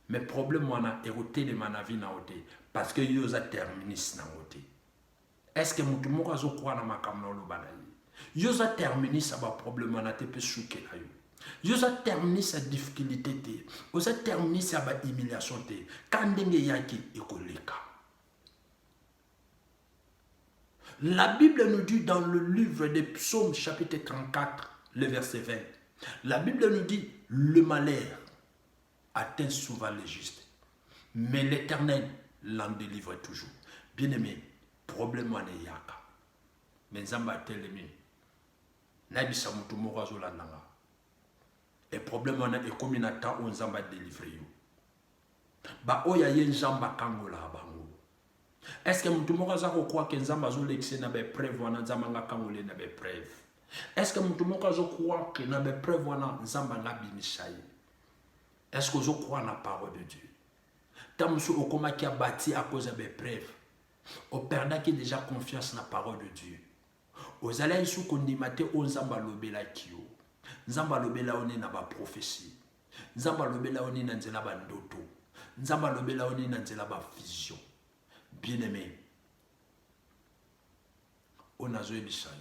A: Mais problème wana erote le manavi na ote parce que yoza terminus na ote. Est-ce que mutu moko azo kwa na makamna olobana yi? Yoza terminus aba problème wana te pe suke la yo. Yoza terminus a difficulté te. Yoza terminus aba humiliation te. Kandenge yaki ekoleka. La Bible nous dit dans le livre des Psaumes chapitre 34 le verset 20. La Bible nous dit, le malheur atteint souvent les justes, mais l'Éternel l'en délivre toujours. Bien-aimé, problème wana yaka. Mais nzamba telemi. Nabisa mutu moko azolandanga. Et problème wana ekomi na temps où nzamba délivre yo. Ba oya ye nzamba kangola bango. Est-ce que mutu moko azako kwa ke nzamba azolekise na be preuve wana nzamba nga kangole na be preuve? Est-ce que mutu moko azo croire que na be preuve wana nzamba nga bimishaye? Est-ce que vous croyez la parole de Dieu? Tant que vous avez bâti à cause de preuves, vous perdez déjà confiance dans la parole de Dieu. Vous allez ici condamner aux Zambalobela Kyo. Zambalobela on est dans la prophétie. Zambalobela on est dans la bandoto. Zambalobela on est dans la vision. Bien-aimé, on a joué Bishayo.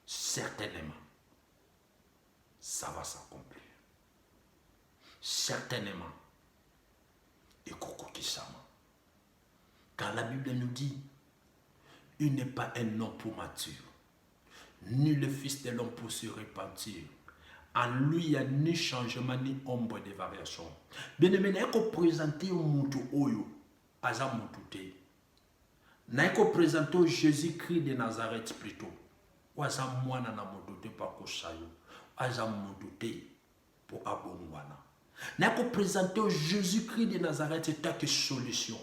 A: Certainement, ça va s'accomplir. Certainement, et Kokokisama. Car la Bible nous dit, il n'est pas un homme pour mature, ni le fils de l'homme pour se repentir. En lui, il n'y a ni changement, ni ombre de variation. Bien aimé, n'a pas présenté au monde oyo, aza mutute. N'a pas présenté Jésus-Christ de Nazareth plutôt. Ou aza mwana na mutute pa kosayo, aza mutute pour abongwana. N'a pas présenté Jésus-Christ de Nazareth tant que solution.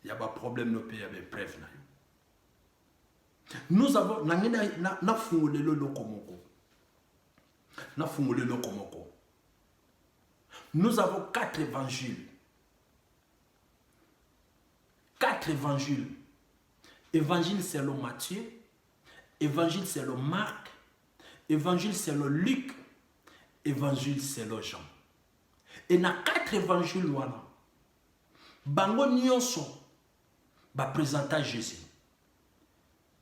A: Il y a pas de problème no pays avec preuve. Nous avons na fungole lo lokomoko. Na fungole lokomoko. Nous avons 4 évangiles. 4 évangiles. Évangile selon Matthieu, évangile selon Marc, évangile selon Luc, évangile selon Jean. Et dans 4 évangiles wana, bango nyonso ba présenter Jésus.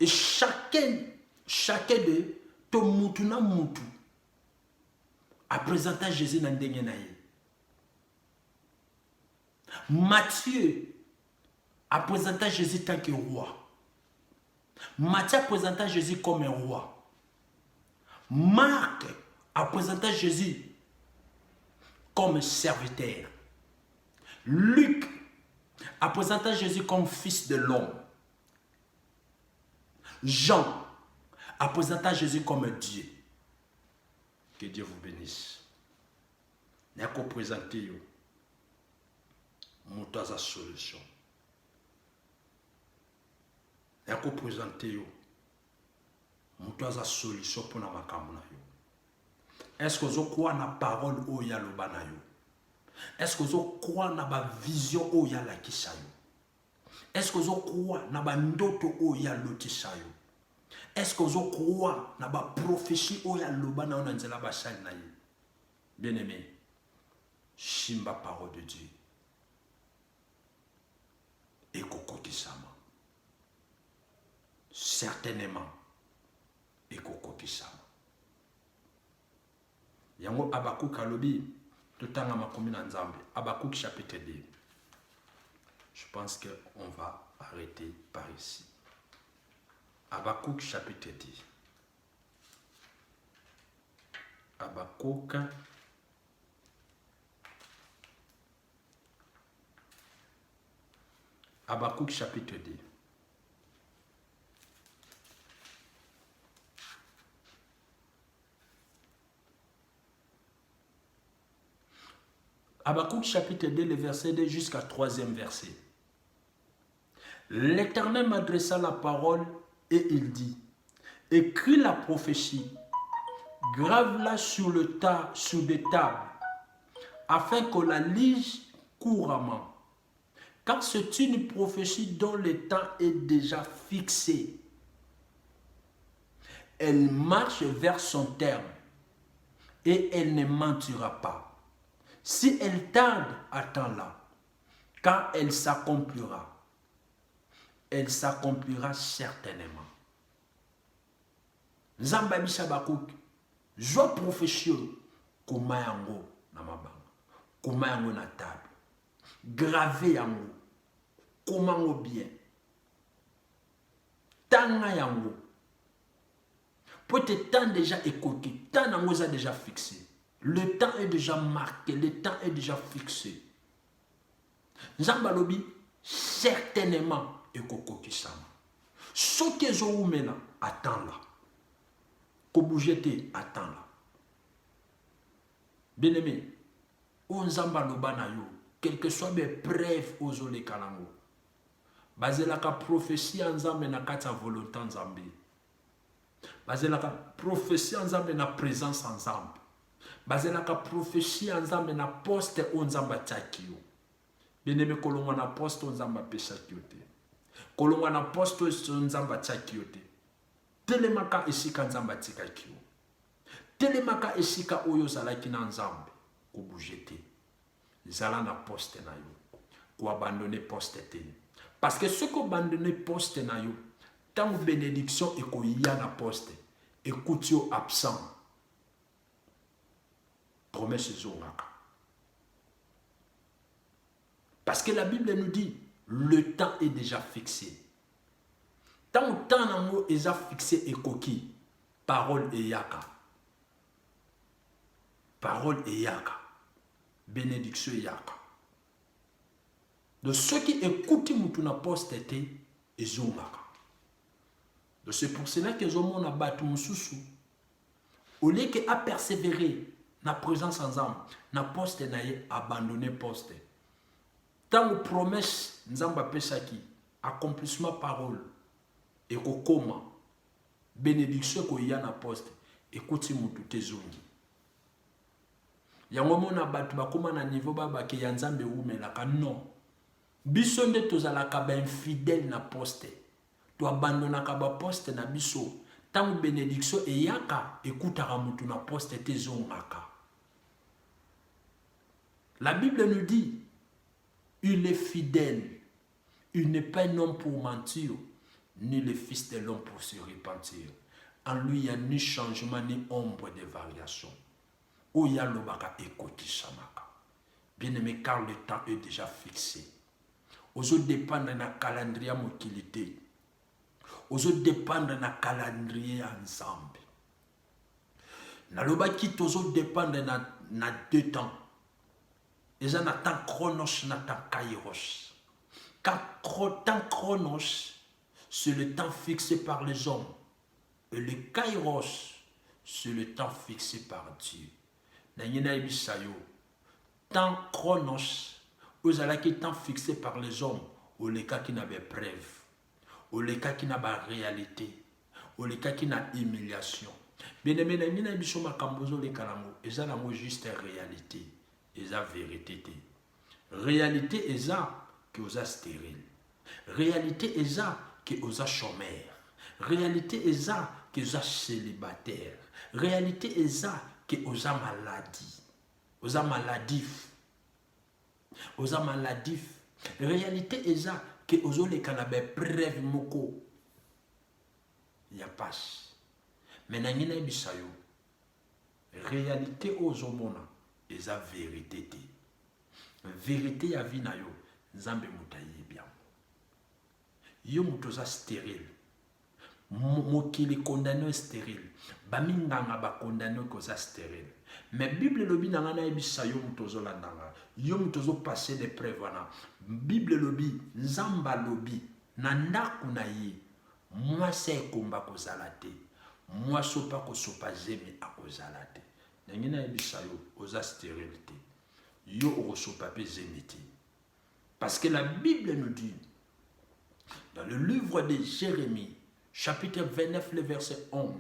A: Et chacun de to mutu na mutu a présenté Jésus dans ndenge na ye. Matthieu a présenté Jésus tant que roi. Matthieu a présenté Jésus comme un roi. Marc a présenté Jésus comme serviteur. Luc a présenté Jésus comme fils de l'homme. Jean a présenté Jésus comme Dieu. Que Dieu vous bénisse. N'a qu'à présenter monter sa solution. N'a qu'à présenter monter sa solution pour na makamuna yo. Est-ce que vous croyez na parole o ya lobana yo? Est-ce que vous croyez na ba vision o ya la kisha yo? Est-ce que vous croyez na bandoto oya lotisayo? Est-ce que vous croyez na ba prophétie oya loba na onanzela ba sali na ye? Bien-aimé, shimba parole de Dieu. Et kokokisama. Certainement. Et kokokisama. Yango Habakkuk alobi totanga makomi na nzambe. Habakkuk chapitre 2. Je pense qu'on va arrêter par ici. Habakkuk chapitre 10. Habakkuk chapitre 2. Habakkuk chapitre 2, le verset 2 jusqu'à 3e verset. L'Éternel m'adressa la parole et il dit, écris la prophétie, grave-la sur des tables, afin qu'on la lise couramment. Car c'est une prophétie dont le temps est déjà fixé. Elle marche vers son terme et elle ne mentira pas. Si elle tarde, attends-la, car elle s'accomplira. Elle s'accomplira certainement. Nzamba bisa Habakkuk, joie prophétie koma yango na mabanga, koma yango na table, gravé yango, koma yango bien, tanga yango. Peut-être temps déjà écouté, temps yango est déjà fixé, le temps est déjà marqué, le temps est déjà fixé. Nzamba lobi certainement. Et kokokisama. Ce que je vous mets là, attends-la. Koboujete, attends-la. Bien-aimé, on zamba lobana yo, quel que soit mes preuves aux ole kalango. Basé la prophétie en zambe na kata volonté en zambe. Basé la prophétie en zambe na présence en zambe. Basé la prophétie en zambe na poste on zamba tchakio. Bien-aimé, kolongo na poste on zamba peshakiote. Kolonga na posto nzamba tchaki yote. Telemaka esika nzamba tika kio. Telemaka esika oyo zalaki na nzambe. Koboujete. Zala na poste na yo. Ko abandonner poste te. Parce que ce ko abandonner poste na yo, tant bénédiction et ko ya na poste, écoute yo absent. Promesse zongaka. Parce que la Bible nous dit le temps est déjà fixé. Tant que le temps est déjà fixé et coquille, parole et yaka. Parole et yaka. Bénédiction et yaka. De ceux qui écoutent Moutouna poste et zongaka. Donc c'est pour cela que Zomo n'a battu Moussoussou. Au lieu qu'à persévérer na présence ensemble, na poste na abandonné poste. Tant que promesse nzamba pesaki, accomplissement parole et kokoma bénédiction ko yana poste écoute mutu tezongi. Yango mona batu bakoma na niveau baba ke ya nzambe umelaka non. Biso nde tozalaka ba infidèle na poste. To abandonaka ba poste na biso. Tant bénédiction et yaka écoutera mutu na poste tezongaka. La Bible nous dit il est fidèle. Il n'est pas un homme pour mentir, ni le fils de l'homme pour se repentir. En lui, il n'y a ni changement, ni ombre de variation. Oya lobaka ekoti samaka. Bien-aimé, car le temps est déjà fixé. Ozo dépendre na calendrier mokilité. Ozo dépendre na calendrier ensemble. Na lobaki tozo dépendre na deux temps. Et ça n'a tant chronos, n'a tant kairos. Car tant chronos, c'est le temps fixé par les hommes. Et le kairos, c'est le temps fixé par Dieu. Nanyena ibisayo. Tant chronos, vous avez le temps fixé par les hommes, ou les cas qui n'avaient preuve, ou les cas qui n'avaient réalité, ou les cas qui n'avaient humiliation. Bien aimé, nanyena ibiso makambozo le kalango, et ça n'a juste réalité. Et la vérité. Réalité est ça que vous êtes stérile. Réalité est ça que oza chômeur. Réalité est ça que oza célibataire. Réalité est ça que oza maladie. Oza maladif. Oza maladif. Réalité est ça que ozo le canabe preuve moko. Ya passe. Mais nangina bisayo. Réalité ozo mona eza vérité te. Vérité ya vie na yo nzambe mutaye bien. Yo mutoza stérile. Mokili condamné stérile. Baminganga ba condamné koza stérile. Mais Bible lobi nanga na ebisa yo mutozo landanga. Yo mutozo passer des preuves wana. Bible lobi nzamba lobi na ndaku na ye. Moi c'est komba kozala te. Moi sopa ko sopa zemi akozala te. Nangina ebisa yo oza stérile te. Yo osopa pe zemi te. Parce que la Bible nous dit dans le livre de Jérémie, chapitre 29, le verset 11,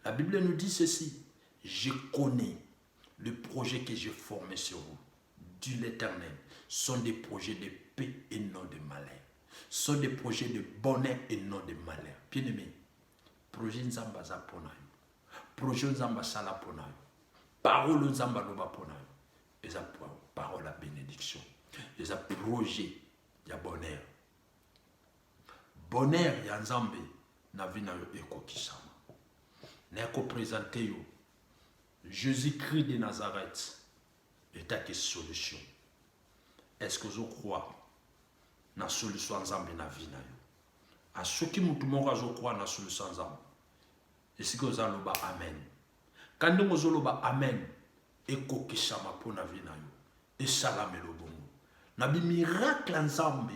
A: la Bible nous dit ceci: je connais le projet que j'ai formé sur vous, dit l'Éternel, sont des projets de paix et non de malheur, sont des projets de bonheur et non de malheur. Bien aimé, projet Nzamba za pona yo, projet Nzamba sala pona yo, parole Nzamba loba pona yo, et ça parole à bénédiction, et ça projet ya bonheur. Bonheur ya Nzambe na vie na yo ekokisama. Na ko présenter yo Jésus-Christ de Nazareth est ta solution. Est-ce que vous croyez na solution Nzambe na vie na yo? A ceux qui mutu moko azo croire na solution Nzambe. Est-ce que vous allez ba amen? Quand vous allez ba amen ekokisama pour na vie na yo. Et salame le bon. Na bi miracle Nzambe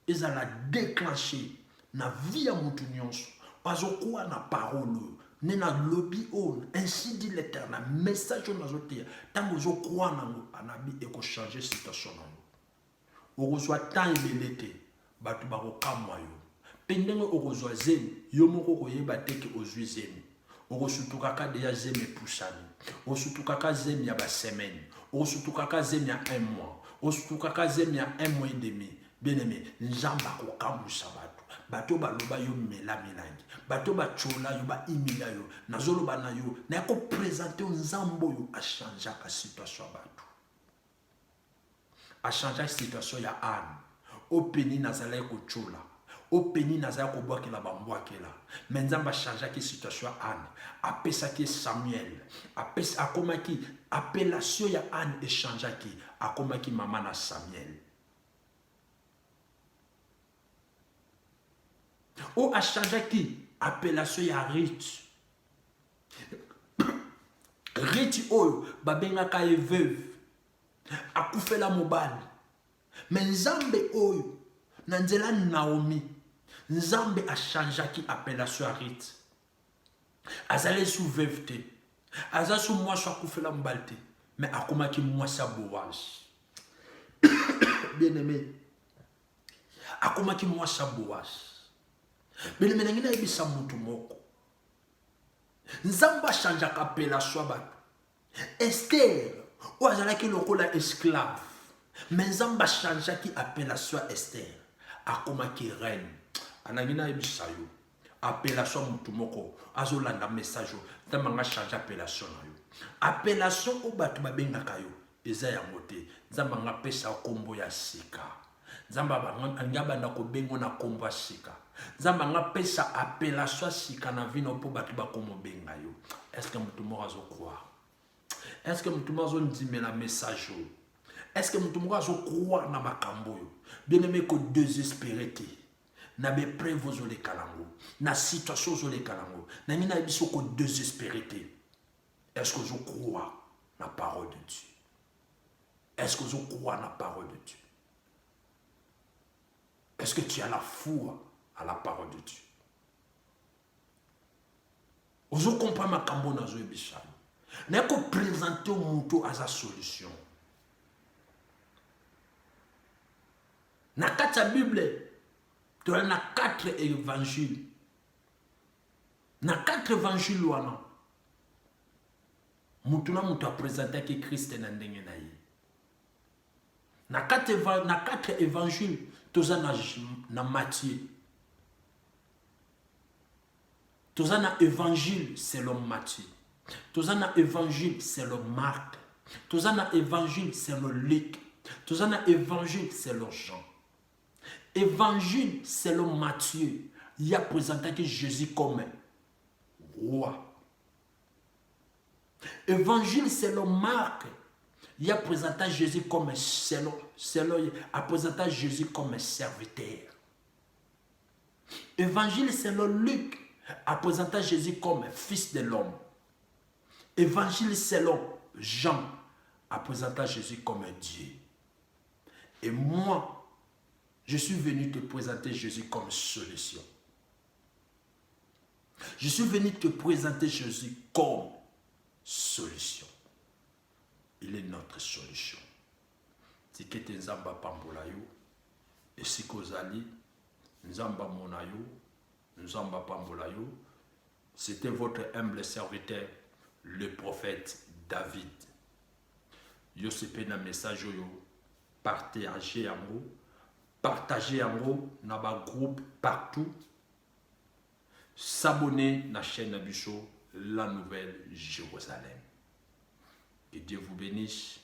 A: ezala déclencher na vie ya mutu nyonso azokuwa na parole ne na lobby on ainsi dit l'Éternel message on azotia tango zokuwa nango anabi eko changer situation nango okozwa temps ebelete batu bakokamwa yo pendenge okozwa zemi yo moko koyeba teke ozwi zemi okosutukaka deja zemi pusani osutukaka zemi ya ba semaine osutukaka zemi ya 1 mois osutukaka zemi ya 1 mois et demi. Bien aimé, Nzamba kokambusa batu. Bato baloba yo mela milangi. Bato ba chola yo ba imila yo. Nazoloba na yo. Na yako présenter Nzambo yo a changer la situation batu. A changer la situation ya Anne. Au peni nazala ko chola. Au peni nazala ko boakela ba mboakela. Mais Nzamba changer la situation ya Anne. Apesa ki Samuel. Apesa akomaki appellation ya Anne et changer ki akomaki mama na Samuel. Ou a changé qui? Appellation ya Rich. Rich oyo babenga ka veuve. Akufela mobali. Mais Nzambe oyo na nzela Naomi. Nzambe a changé qui appellation ya Rich. Azale sous veuve te. Azale sous moi so akufela mobali te. Mais akoma ki moi sa Boaz. Bien aimé. Akoma ki moi sa Boaz. Mais menangina ebisa mutu moko. Nzamba chanja kapela swabatu. Esther, ou azalaki lokola esclave. Mais Nzamba chanja ki appela swa Esther. Akoma ki reine. Anangina ebisa yo. Appellation mutu moko. Azolanda message yo. Tamanga chanja appellation na yo. Appellation o batu babengaka yo. Eza ya mote. Nzamba nga pesa kombo ya sika. Nzamba ngaba na kobengo na kombo ya sika. Nzamba nga pesa appellation sika na vino po batu bakomo benga yo. Est-ce que mutu moko azo croire? Est-ce que mutu moko azo ndimela message yo? Est-ce que mutu moko azo croire na makambo yo? Bien aimé ko désespéré te. Na be preuve ozo le kalango. Na situation ozo le kalango. Na mina biso ko désespéré te. Est-ce que vous croyez la parole de Dieu? Est-ce que vous croyez la parole de Dieu? Est-ce que tu as la foi à la parole de Dieu? Vous comprenez ma cambo na zo ebisha. Na ko présenter au muto à sa solution. Na kata Bible, tu as 4 évangiles. Na 4 évangiles wana. Mutuna mutu a présenté que Christ na ndenge na ye. Na 4 évangiles, toza na Matthieu, toza na évangile selon Matthieu, toza na évangile selon Marc, toza na évangile selon Luc, toza na évangile selon Jean. Évangile selon Matthieu, il a présenté Jésus comme roi. Évangile selon Marc, il a présenté Jésus comme a présenté Jésus comme serviteur. Évangile selon Luc a présenté Jésus comme fils de l'homme. Évangile selon Jean a présenté Jésus comme Dieu. Et moi, je suis venu te présenter Jésus comme solution. Je suis venu te présenter Jésus comme solution. Il est notre solution. Si tu es Nzamba Pambolayo, et si Kozali, Nzamba Monayo, Nzamba Pambolayo, c'était votre humble serviteur, le prophète David. Yo sepe na message yo, partagez en haut, partagez en haut, dans ba groupe partout. S'abonner à la chaîne Nabicho, la nouvelle Jérusalem. Que Dieu vous bénisse.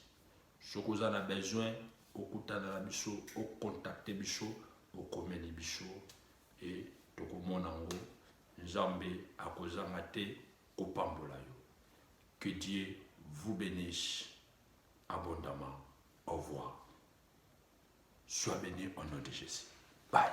A: Si vous avez besoin, au Koutana Nabicho, au contacter Bicho, au Komeli Bicho, et Tokomonango, Nzambe, Akozamate, Kopambolayo. Que Dieu vous bénisse abondamment. Au revoir. Sois béni au nom de Jésus. Bye.